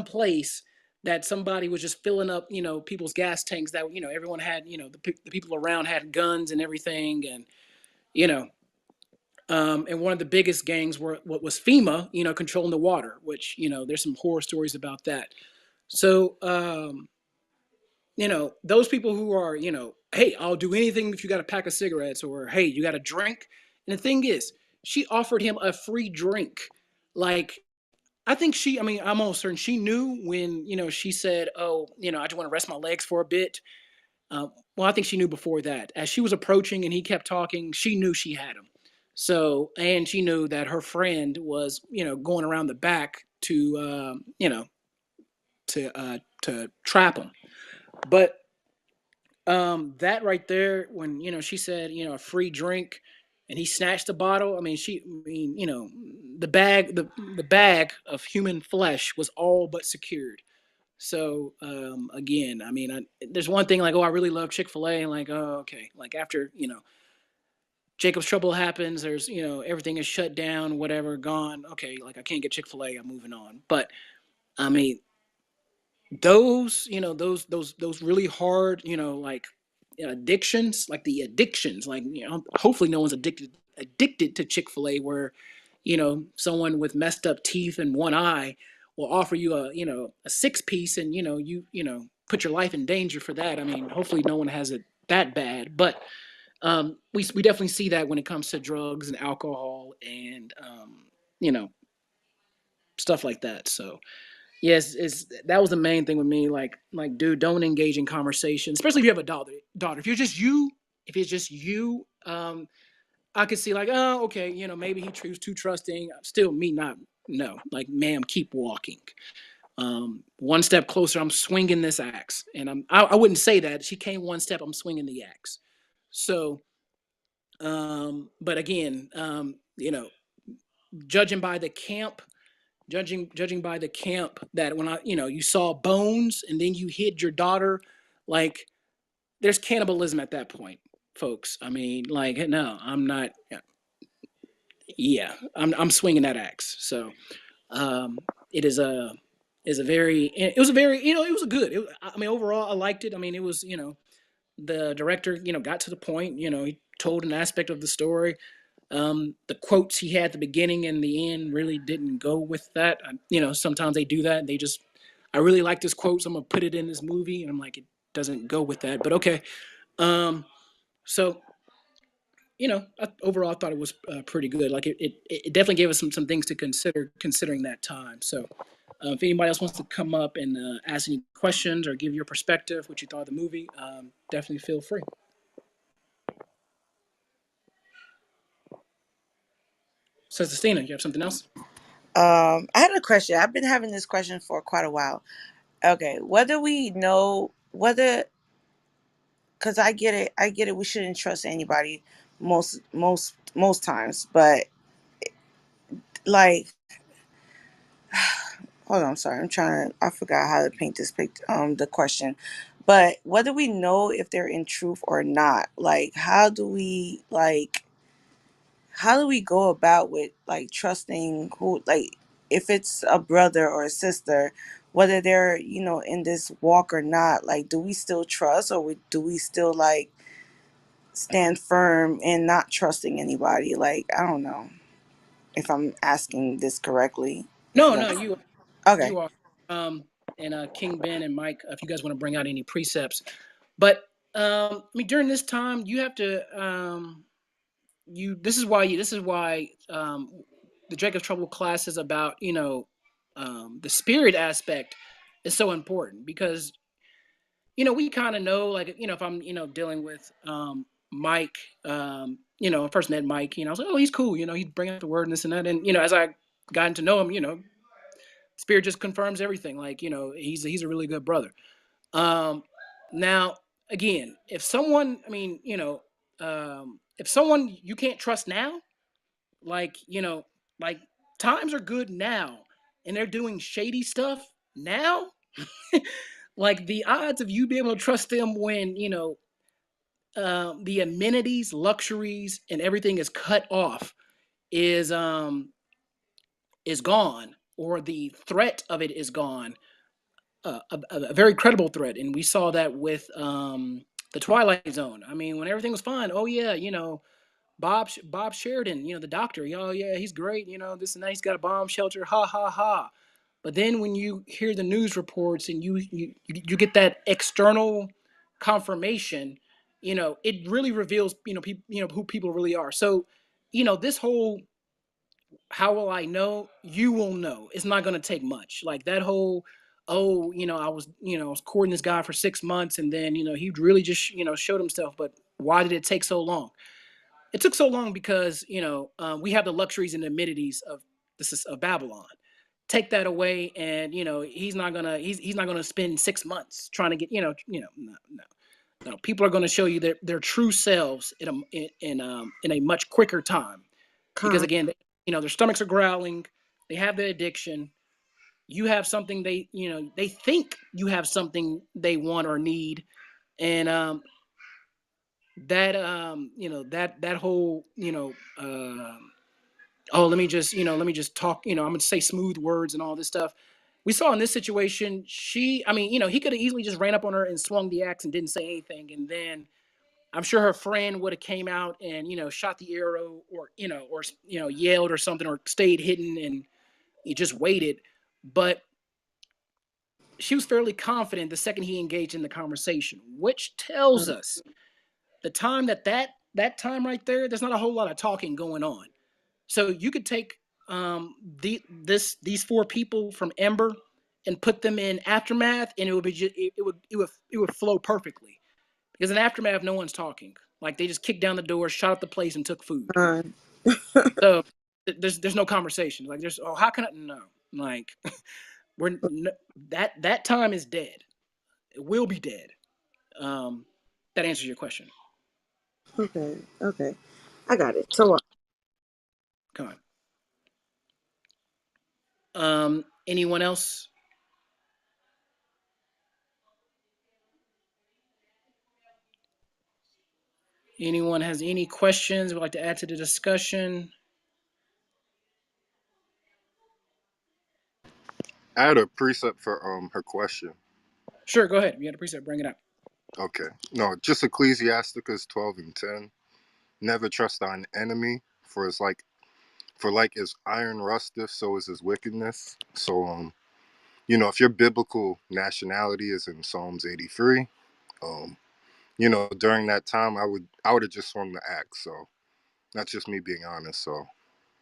place that somebody was just filling up, people's gas tanks. That everyone had, the people around had guns and everything, and you know." And one of the biggest gangs were what was FEMA, controlling the water, which there's some horror stories about that. So those people who are, hey, I'll do anything if you got a pack of cigarettes, or hey, you got a drink. And the thing is, she offered him a free drink. Like, I mean, I'm almost certain she knew when, she said, oh, I just want to rest my legs for a bit. Well, I think she knew before that. As she was approaching and he kept talking, she knew she had him. So, and she knew that her friend was, going around the back to trap him. But that right there, when she said a free drink, and he snatched the bottle. I mean, the bag of human flesh was all but secured. So again, there's one thing like, oh, I really love Chick-fil-A, and like, oh, okay, like after Jacob's trouble happens, there's everything is shut down, whatever, gone. Okay, like I can't get Chick-fil-A, I'm moving on. But I mean, those really hard, like addictions, like the addictions, like hopefully no one's addicted to Chick-fil-A, where someone with messed up teeth and one eye will offer you a six piece, and you put your life in danger for that. I mean, hopefully no one has it that bad, but we definitely see that when it comes to drugs and alcohol, and you know stuff like that. So yes, it's that was the main thing with me. Like, dude, don't engage in conversation, especially if you have a daughter. If you're just you, if it's just you, I could see like, oh, okay, maybe he was too trusting. Still, me not. No, like, ma'am, keep walking. One step closer, I'm swinging this axe, and I wouldn't say that. She came one step, I'm swinging the axe. So, but again, judging by the camp judging by the camp, that when you saw bones and then you hid your daughter, like, there's cannibalism at that point, folks. I mean, like, no, I'm not. Yeah, I'm swinging that axe. So it is a very, it was a very, it was a good. I mean, overall, I liked it. I mean, it was, the director, got to the point. He told an aspect of the story. The quotes he had at the beginning and the end really didn't go with that. Sometimes they do that. They just, I really like this quote, so I'm gonna put it in this movie, and I'm like, it doesn't go with that. But okay. Um, so overall, I thought it was pretty good. Like it definitely gave us some things to consider considering that time. So, if anybody else wants to come up and ask any questions or give your perspective, what you thought of the movie, definitely feel free. So, Christina, you have something else? I had a question. I've been having this question for quite a while. Okay, whether we know whether, because I get it. We shouldn't trust anybody most times, but like, hold on, I'm sorry. I forgot how to paint this picture. The question, but whether we know if they're in truth or not, like, how do we go about with like trusting who, like, if it's a brother or a sister, whether they're in this walk or not, like, do we still trust, or do we still like stand firm in not trusting anybody? Like, I don't know if I'm asking this correctly. If No, you no, understand. you Okay. are. And King Ben and Mike, if you guys want to bring out any precepts, but during this time, you have to you. This is why the Drake of Trouble class is about the spirit aspect is so important because we kind of know, like, if I'm, dealing with Mike, I first met Mike, I was like, oh, he's cool, he's bringing up the word and this and that. And, as I gotten to know him, Spirit just confirms everything. Like, he's a really good brother. Now, again, if someone, if someone you can't trust now, like, like times are good now and they're doing shady stuff now, like the odds of you being able to trust them when the amenities, luxuries, and everything is cut off is is gone, or the threat of it is gone. A very credible threat, and we saw that with the Twilight Zone. I mean, when everything was fine, oh yeah, Bob Sheridan, the doctor, oh yeah, he's great, this and that, he's got a bomb shelter, ha ha ha. But then when you hear the news reports and you get that external confirmation, it really reveals who people really are. So, this whole how will I know? You will know. It's not going to take much. Like that whole, oh, I was courting this guy for 6 months, and then he really just showed himself. But why did it take so long? It took so long because we have the luxuries and amenities of of Babylon. Take that away, and he's not gonna spend 6 months trying to get no, no, no. People are gonna show you their true selves in a much quicker time because Con. again, their stomachs are growling, they have the addiction. You have something they think you have something they want or need, and that whole oh, let me just talk, I'm gonna say smooth words and all this stuff. We saw in this situation, he could have easily just ran up on her and swung the axe and didn't say anything, and then I'm sure her friend would have came out and shot the arrow, or yelled or something, or stayed hidden and he just waited. But she was fairly confident the second he engaged in the conversation, which tells us the time that time right there, there's not a whole lot of talking going on. So you could take these four people from Ember and put them in Aftermath, and it would be it would flow perfectly because in Aftermath no one's talking. Like they just kicked down the door, shot up the place, and took food. Con. So there's no conversation. Like there's, oh, how can I, no, like we're no, that time is dead. It will be dead. Um, that answers your question. Okay. Okay. I got it. So Come on. Anyone else? Anyone has any questions would like to add to the discussion? I had a precept for her question. Sure, go ahead. You had a preset, bring it up. Okay. No, just Ecclesiasticus 12:10. Never trust thine enemy, for it's like for like as iron rusteth, so is his wickedness. So if your biblical nationality is in Psalms 83, um, during that time I would have just swung the axe. So that's just me being honest. So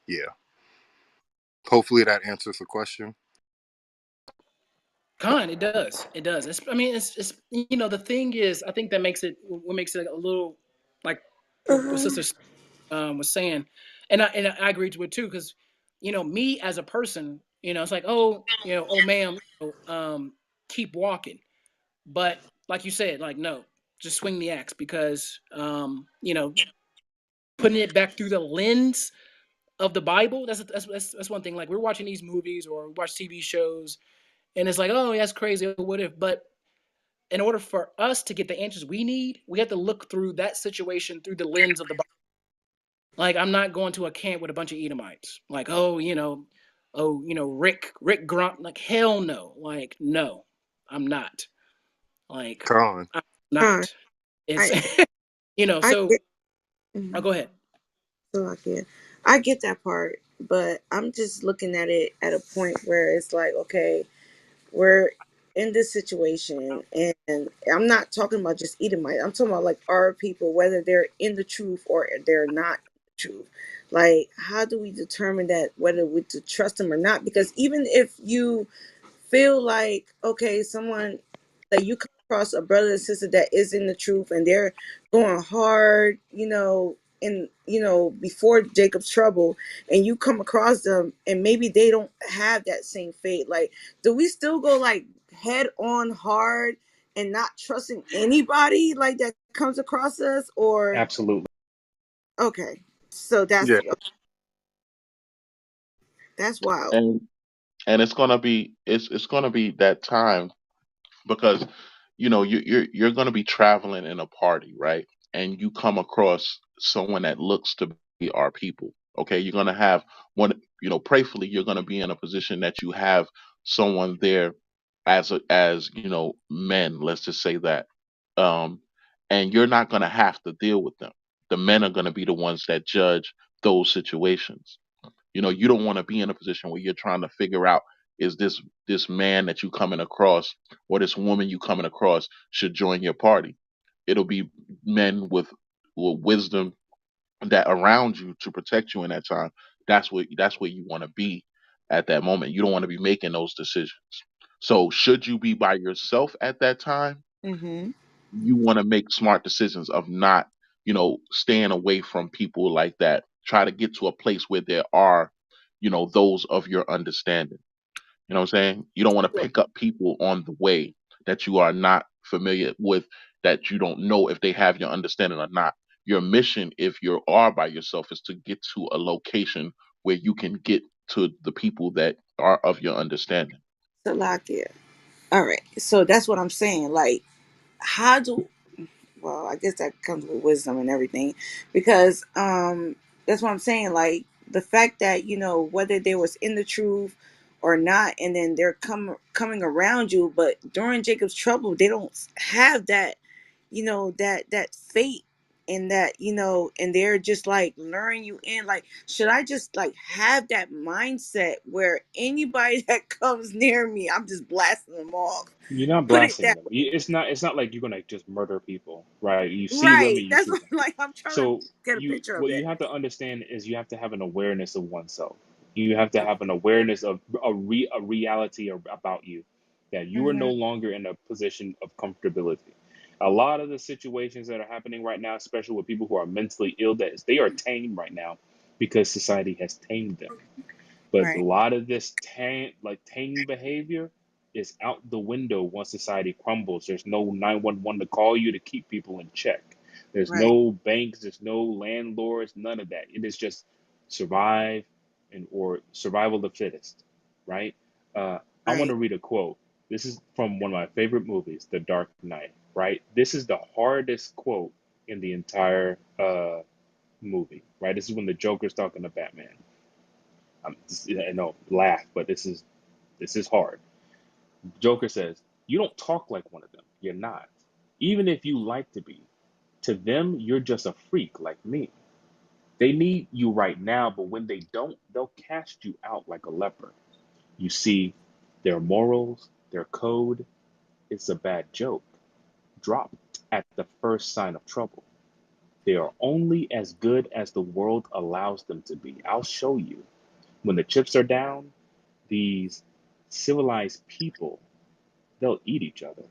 yeah. Hopefully that answers the question. Con, it does. It does. I mean, it's the thing is, I think that makes it what makes it a little like what Uh-huh. sister was saying, and I agree to it too because me as a person, it's like oh ma'am, keep walking, but like you said, like no, just swing the axe because putting it back through the lens of the Bible. That's one thing. Like we're watching these movies or we watch TV shows, and it's like oh that's crazy. What if? But in order for us to get the answers we need, we have to look through that situation through the lens of the Bible. Like I'm not going to a camp with a bunch of Edomites. Like Rick Grunt. Like hell no. Like no, I'm not. Like Con. I'm Con, not. It's I I so. get. I'll Mhm. go ahead. So I get that part, but I'm just looking at it at a point where it's like, okay, we're in this situation, and I'm not talking about just Edomite. I'm talking about like our people, whether they're in the truth or they're not in the truth. Like, how do we determine that whether we to trust them or not? Because even if you feel like okay, someone that you come across a brother and sister that is in the truth and they're going hard, in before Jacob's trouble, and you come across them and maybe they don't have that same faith. Like, do we still go like head on hard and not trusting anybody like that comes across us? Or Absolutely. okay, so Yeah. that's wild. And it's gonna be that time because you're going to be traveling in a party, right? And you come across someone that looks to be our people. Okay, you're going to have one. Prayfully, you're going to be in a position that you have someone there as men. Let's just say that, um, and you're not going to have to deal with them. The men are going to be the ones that judge those situations. You don't want to be in a position where you're trying to figure out is this man that you coming across or this woman you coming across should join your party. It'll be men with wisdom that around you to protect you in that time. That's where you want to be at that moment. You don't want to be making those decisions. So should you be by yourself at that time, Mm-hmm. you want to make smart decisions of not, staying away from people like that. Try to get to a place where there are, those of your understanding. You know what I'm saying? You don't want to pick up people on the way that you are not familiar with, that you don't know if they have your understanding or not. Your mission, if you are by yourself, is to get to a location where you can get to the people that are of your understanding. Salakia. All right, so that's what I'm saying. Like, how do well, I guess that comes with wisdom and everything, because that's what I'm saying. Like the fact that whether they was in the truth or not, and then they're coming around you, but during Jacob's trouble, they don't have that, that fate. And that and they're just like luring you in. Like, should I just like have that mindset where anybody that comes near me, I'm just blasting them off? You're not Put it blasting that them. way. It's not like you're gonna just murder people, right? You see them Right. and you That's shoot what them. like I'm trying to So get a you picture of what it. you have to understand is you have to have an awareness of oneself. You have to Okay. have an awareness of a reality about you, that you are no Hmm. longer in a position of comfortability. A lot of the situations that are happening right now, especially with people who are mentally ill, that is, they are tamed right now because society has tamed them. But a Right. lot of this taming behavior is out the window once society crumbles. There's no 911 to call you to keep people in check. There's Right. no banks, there's no landlords, none of that. It is just survive and or survival of the fittest, right? I want to Right. read a quote. This is from one of my favorite movies, The Dark Knight, right? This is the hardest quote in the entire movie, right? This is when the Joker's talking to Batman. I know, laugh, but this is hard. Joker says, "You don't talk like one of them. You're not. Even if you like to be, to them, you're just a freak like me. They need you right now, but when they don't, they'll cast you out like a leper. You see, their morals, their code, it's a bad joke. Dropped at the first sign of trouble. They are only as good as the world allows them to be. I'll show you. When the chips are down, these civilized people, they'll eat each other.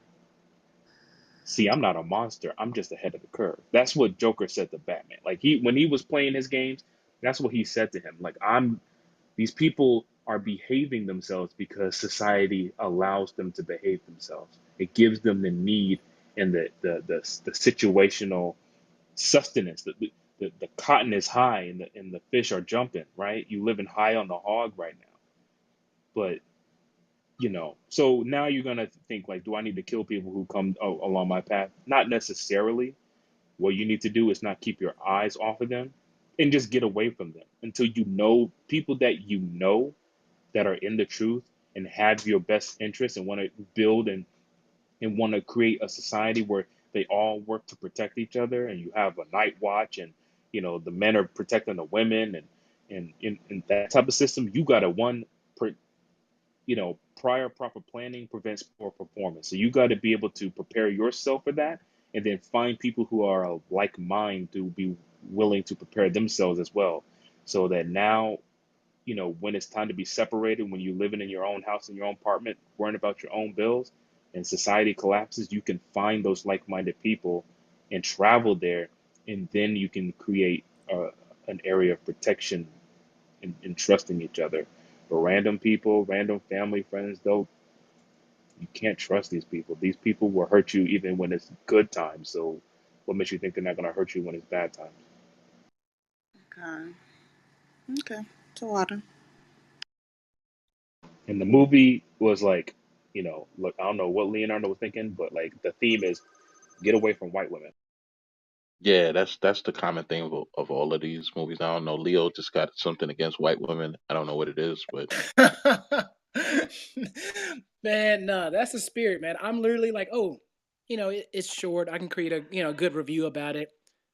See, I'm not a monster. I'm just ahead of the curve. That's what Joker said to Batman. Like when he was playing his games, that's what he said to him. Like these people are behaving themselves because society allows them to behave themselves. It gives them the need and the situational sustenance. The cotton is high and the fish are jumping, right? You living high on the hog right now. But so now you're gonna think like, do I need to kill people who come along my path? Not necessarily. What you need to do is not keep your eyes off of them and just get away from them until you know people that you know that are in the truth and have your best interests and want to build and want to create a society where they all work to protect each other and you have a night watch and the men are protecting the women and in that type of system you got to prior proper planning prevents poor performance. So you got to be able to prepare yourself for that and then find people who are of like mind to be willing to prepare themselves as well. So that now, when it's time to be separated, when you're living in your own house, in your own apartment, worrying about your own bills, and society collapses, you can find those like minded people and travel there. And then you can create an area of protection and trusting each other. But random people, random family, friends, though, you can't trust these people. These people will hurt you even when it's good times. So what makes you think they're not going to hurt you when it's bad times? Okay. Okay. So water. And the movie was like, look, I don't know what Leonardo was thinking, but like the theme is get away from white women. Yeah, that's the common theme of all of these movies. I don't know. Leo just got something against white women. I don't know what it is, but Man, no, that's the spirit, man. I'm literally like, oh, it's short. I can create a good review about it.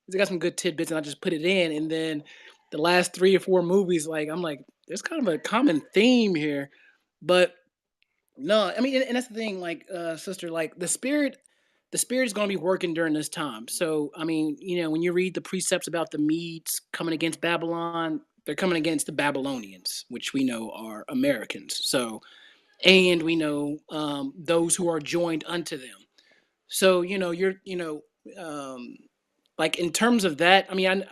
It's got some good tidbits, and I just put it in. And then the last 3 or 4 movies, like I'm like, there's kind of a common theme here, but no, I mean, and that's the thing, like, sister, like the spirit is going to be working during this time. So, I mean, when you read the precepts about the Medes coming against Babylon, they're coming against the Babylonians, which we know are Americans. So, and we know those who are joined unto them. So, um, like in terms of that, I mean,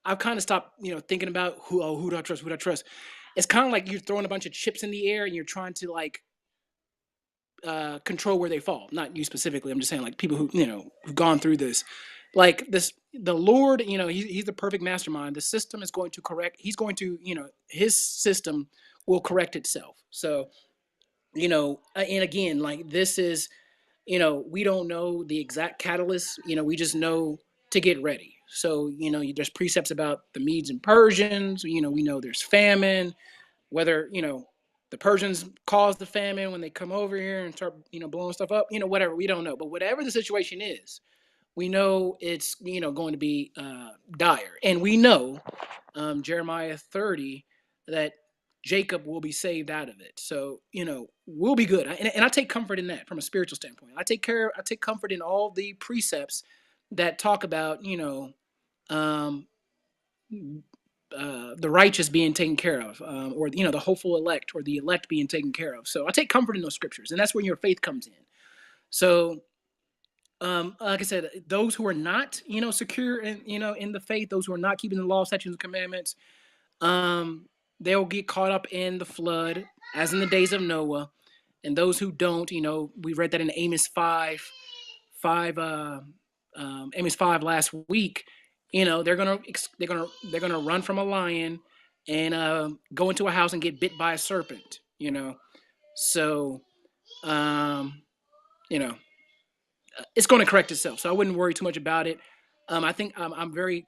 I've kind of stopped, thinking about who do I trust, who do I trust. It's kind of like you're throwing a bunch of chips in the air and you're trying to like control where they fall. Not you specifically. I'm just saying like people who who've gone through this. Like this, the Lord, he's the perfect mastermind. The system is going to correct. He's going to, his system will correct itself. So and again, like this is, we don't know the exact catalyst. We just know to get ready. So there's precepts about the Medes and Persians. We know there's famine, whether the Persians caused the famine when they come over here and start blowing stuff up, whatever, we don't know, but whatever the situation is, we know it's going to be dire, and we know Jeremiah 30 that Jacob will be saved out of it. So we'll be good, and I take comfort in that from a spiritual standpoint. I take comfort in all the precepts that talk about um, the righteous being taken care of, or the hopeful elect, or the elect being taken care of. So I take comfort in those scriptures, and that's where your faith comes in. So, like I said, those who are not, secure in, in the faith, those who are not keeping the law, statutes, and commandments, um, they'll get caught up in the flood, as in the days of Noah. And those who don't, we read that in Amos 5 last week. They're gonna run from a lion and go into a house and get bit by a serpent. So um, you know it's going to correct itself. So I wouldn't worry too much about it. I think I'm very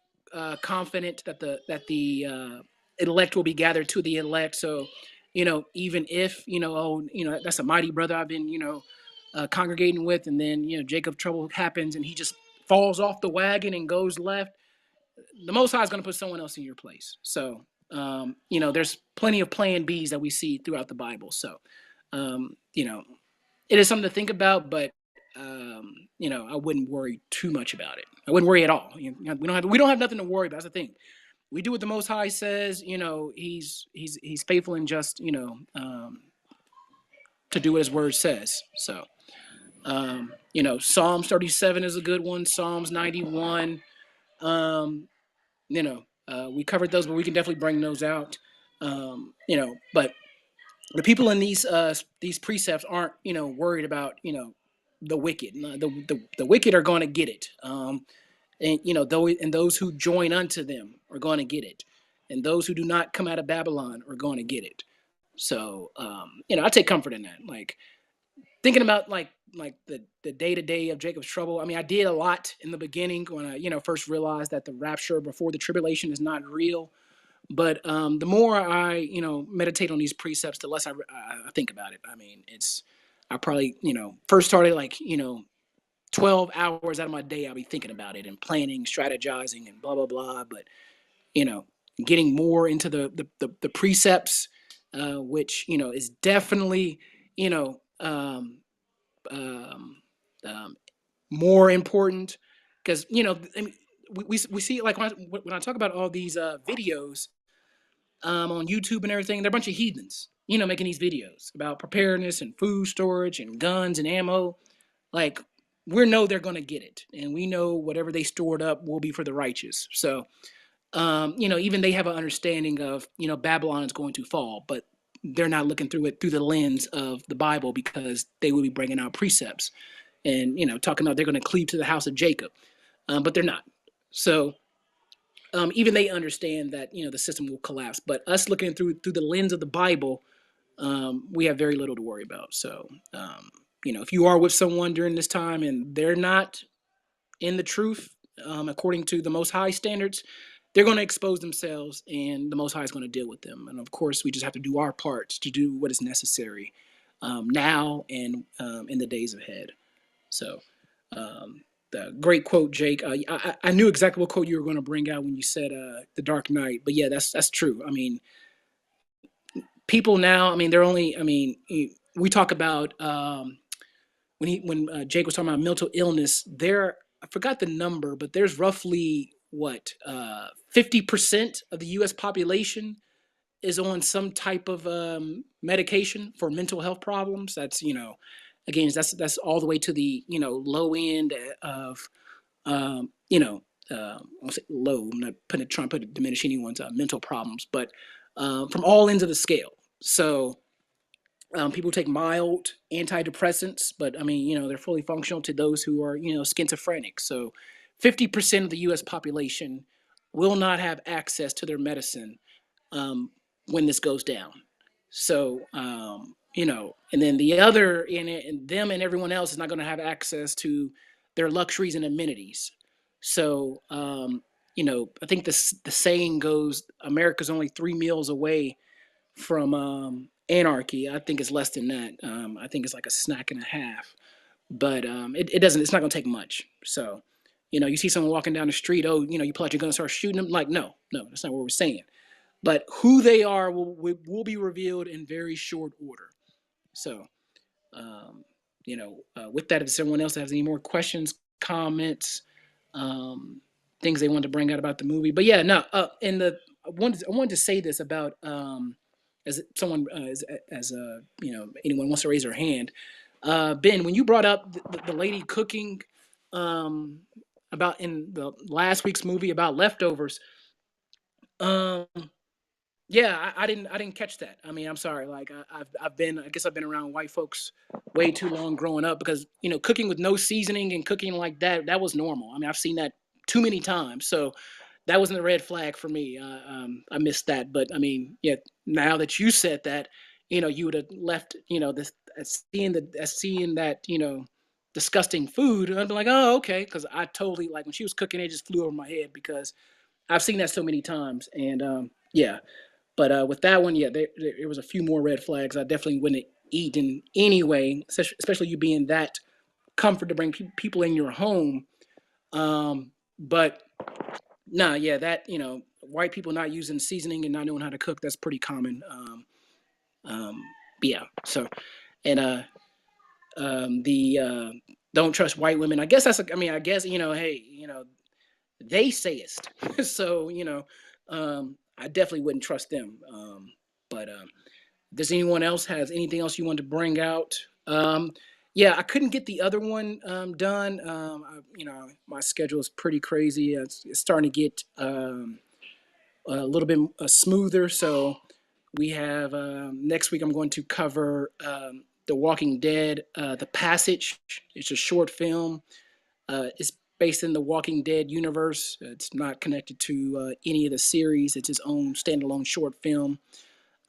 confident that the elect will be gathered to the elect. So even if that's a mighty brother I've been congregating with, and then Jacob trouble happens and he just falls off the wagon and goes left. The Most High is going to put someone else in your place. So there's plenty of plan Bs that we see throughout the Bible. So it is something to think about, but I wouldn't worry too much about it. I wouldn't worry at all. We don't have nothing to worry about. That's the thing. We do what the Most High says. He's faithful and just. To do what His Word says. So Psalms 37 is a good one. Psalms 91. We covered those, but we can definitely bring those out. But the people in these precepts aren't worried about the wicked. The wicked are going to get it. And those who join unto them are going to get it, and those who do not come out of Babylon are going to get it. So I take comfort in that. Like thinking about the day to day of Jacob's trouble. I mean, I did a lot in the beginning when I first realized that the rapture before the tribulation is not real. But the more I meditate on these precepts, the less I think about it. I mean, I probably first started 12 hours out of my day I'll be thinking about it and planning, strategizing, and blah blah blah. But you know, getting more into the precepts, which is definitely you know um, um, um, more important because I mean, we see like when I talk about all these videos on YouTube and everything, they're a bunch of heathens, making these videos about preparedness and food storage and guns and ammo. Like we know they're gonna get it, and we know whatever they stored up will be for the righteous. So even they have an understanding of Babylon is going to fall, but they're not looking through it through the lens of the Bible because they will be bringing out precepts and talking about they're going to cleave to the house of Jacob, but they're not. So even they understand that the system will collapse. But us looking through the lens of the Bible, we have very little to worry about. So if you are with someone during this time and they're not in the truth, according to the Most High standards, they're going to expose themselves, and the Most High is going to deal with them. And of course, we just have to do our parts to do what is necessary now and in the days ahead. So, the great quote, Jake. I knew exactly what quote you were going to bring out when you said the Dark Knight. But yeah, that's true. I mean, people now. I mean, they're only. I mean, we talk about when Jake was talking about mental illness. I forgot the number, but there's roughly what 50% of the U.S. population is on some type of medication for mental health problems. That's again, that's all the way to the low end of um, you know I'll say low. I'm not trying to diminish anyone's mental problems, but from all ends of the scale. So people take mild antidepressants, but I mean, they're fully functional to those who are, schizophrenic. So 50% of the US population will not have access to their medicine um, when this goes down. So, and then the other in it, and them and everyone else is not going to have access to their luxuries and amenities. So, I think the saying goes, America's only 3 meals away from anarchy. I think it's less than that. I think it's like a snack and a half. But it doesn't. It's not going to take much. So, you see someone walking down the street. Oh, you pull out your gun and start shooting them. Like, no, that's not what we're saying. But who they are will be revealed in very short order. So, um, with that, if someone else has any more questions, comments, um, things they want to bring out about the movie. But yeah, no. I wanted to say this about as someone as anyone wants to raise their hand. Ben, when you brought up the lady cooking about in the last week's movie about leftovers, um, yeah, I didn't catch that. I mean, I'm sorry. Like I guess I've been around white folks way too long growing up because cooking with no seasoning and cooking like that was normal. I mean, I've seen that too many times. So that wasn't a red flag for me. I missed that. But I mean, yeah, now that you said that, you would have left, this seeing that, disgusting food. I'd be like, oh, okay, because I totally like when she was cooking, it just flew over my head because I've seen that so many times. And yeah, but with that one, yeah, there was a few more red flags. I definitely eat in any way, especially you being that comfort to bring people in your home. But nah, yeah, that white people not using seasoning and not knowing how to cook, that's pretty common. Um, yeah. So and the don't trust white women. I guess I mean, I guess hey, they sayest. So I definitely wouldn't trust them. But does anyone else has anything else you want to bring out? Yeah, I couldn't get the other one done. My schedule is pretty crazy. It's starting to get a little bit smoother. So we have next week. I'm going to cover The Walking Dead, The Passage. It's a short film. It's based in the Walking Dead universe. It's not connected to any of the series. It's its own standalone short film.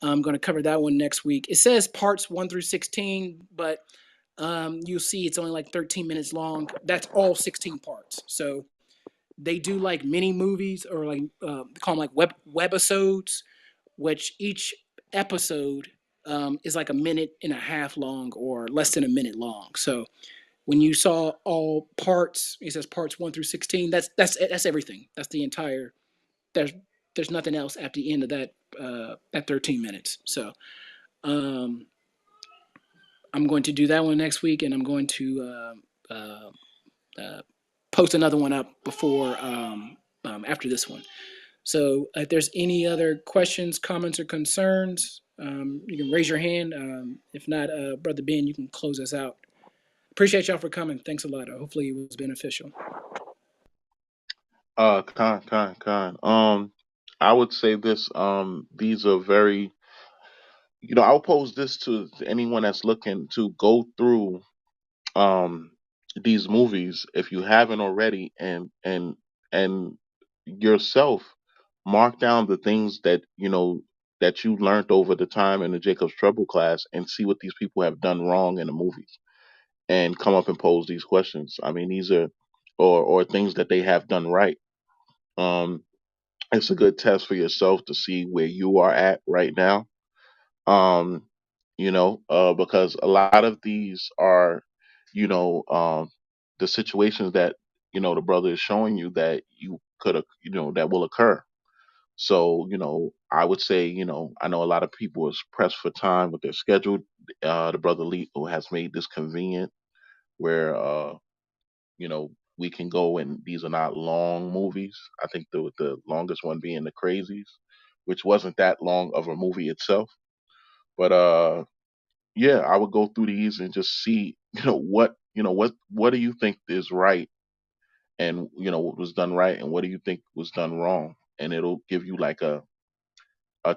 I'm going to cover that one next week. It says parts 1 through 16, but you'll see it's only like 13 minutes long. That's all 16 parts. So they do like mini movies, or like they call them like webisodes, which each episode is like a minute and a half long or less than a minute long. So when you saw all parts, it says parts 1 through 16. That's everything. That's the entire. There's there's nothing else at the end of that 13 minutes. So um, I'm going to do that one next week, and I'm going to uh, post another one up before after this one. So if there's any other questions, comments, or concerns, you can raise your hand. If not, Brother Ben, you can close us out. Appreciate y'all for coming. Thanks a lot. Hopefully it was beneficial. Con. I would say this. These are very. I'll pose this to anyone that's looking to go through um these movies if you haven't already, and yourself mark down the things that you learned over the time in the Jacob's Trouble class, and see what these people have done wrong in the movies, and come up and pose these questions. I mean, these are or things that they have done right. um it's a good test for yourself to see where you are at right now. um because a lot of these are, you know um the situations that the brother is showing you that you could have, that will occur. So I would say, I know a lot of people is pressed for time with their schedule. The brother Lee who has made this convenient where we can go, and these are not long movies. I think the longest one being The Crazies, which wasn't that long of a movie itself. But yeah, I would go through these and just see, what do you think is right, and what was done right, and what do you think was done wrong, and it'll give you like a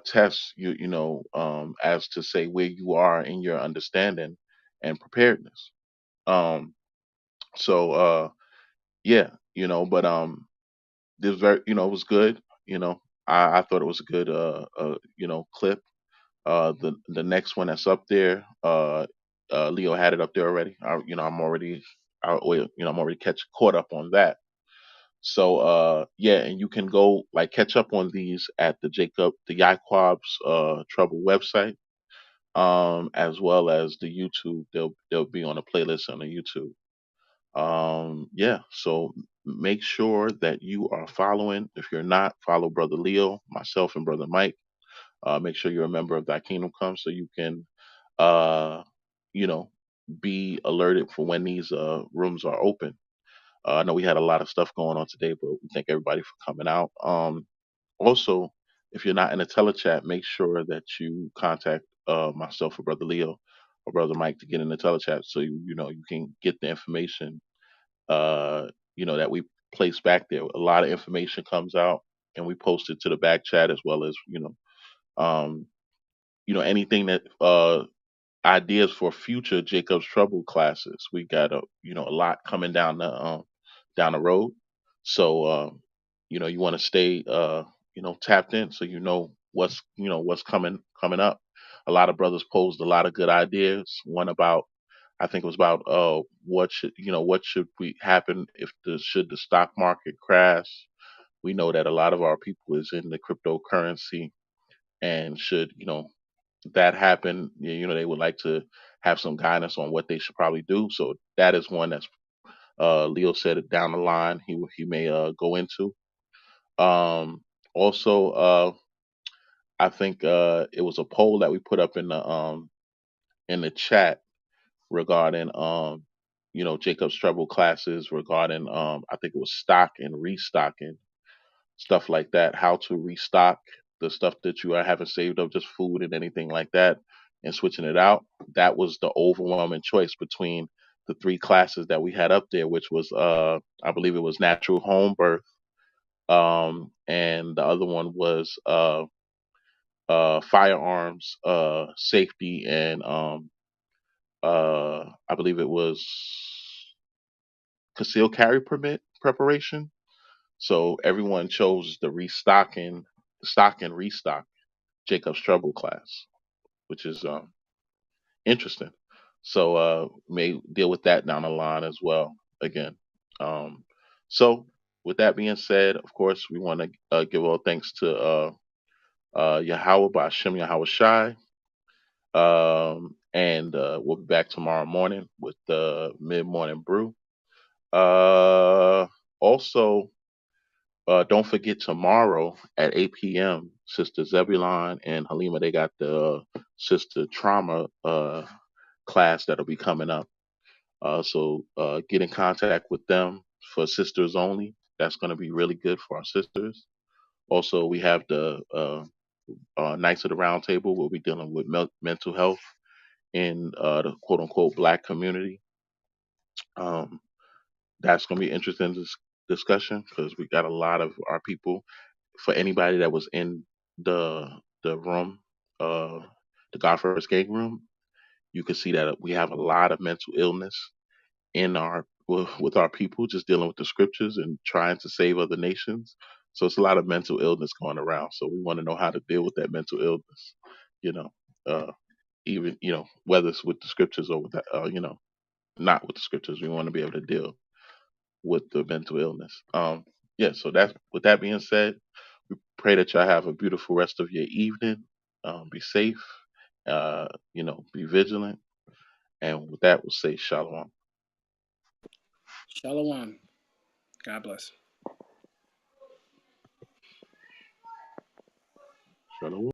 test, as to say where you are in your understanding and preparedness. Um, so yeah, but this very, it was good. I thought it was a good clip. The next one that's up there, Leo had it up there already. I'm already, I'm already caught up on that. So yeah, and you can go like catch up on these at the Yaquab's Trouble website, as well as the YouTube. They'll be on a playlist on the YouTube. Yeah, so make sure that you are following. If you're not, follow Brother Leo, myself, and Brother Mike. Make sure you're a member of That Kingdom Come, so you can, uh, you know, be alerted for when these rooms are open. I know we had a lot of stuff going on today, but we thank everybody for coming out. Also, if you're not in a telechat, make sure that you contact myself or Brother Leo or Brother Mike to get in the telechat, so you can get the information uh, that we place back there. A lot of information comes out, and we post it to the back chat, as well as um, anything that ideas for future Jacob's Trouble classes. We got a lot coming down the road. So you want to stay tapped in, so what's coming up. A lot of brothers posed a lot of good ideas. One about, I think it was about what should we happen if the stock market crash. We know that a lot of our people is in the cryptocurrency, and should that happen, they would like to have some guidance on what they should probably do. So that is one that's Leo said it down the line he may go into. Um, Also, I think it was a poll that we put up in the chat regarding Jacob's Trouble classes regarding I think it was stock and restocking, stuff like that, how to restock the stuff that you are having saved up, just food and anything like that, and switching it out. That was the overwhelming choice between the three classes that we had up there, which was I believe it was natural home birth, and the other one was firearms safety, and I believe it was concealed carry permit preparation. So everyone chose the stock and restock Jacob's Trouble class, which is interesting. So may deal with that down the line as well again. Um, so with that being said, of course, we want to give all thanks to Yahweh by Hashem Yahweh Shai. And we'll be back tomorrow morning with the mid morning brew. Uh, Also, don't forget tomorrow at 8 p.m. Sister Zebulon and Halima, they got the Sister Trauma class that'll be coming up. So get in contact with them for sisters only. That's going to be really good for our sisters. Also, we have the Knights of the Round Table. We'll be dealing with mental health in the quote unquote black community. Um, that's going to be interesting discussion because we got a lot of our people. For anybody that was in the room, uh, the God First Gang room, you can see that we have a lot of mental illness in our with our people, just dealing with the scriptures and trying to save other nations. So it's a lot of mental illness going around. So we want to know how to deal with that mental illness. You know, uh, even whether it's with the scriptures or with that, not with the scriptures. We want to be able to deal with the mental illness. Yeah. So that's with that being said, we pray that y'all have a beautiful rest of your evening. Be safe. Be vigilant. And with that, we'll say shalom. Shalom. God bless. Shalom.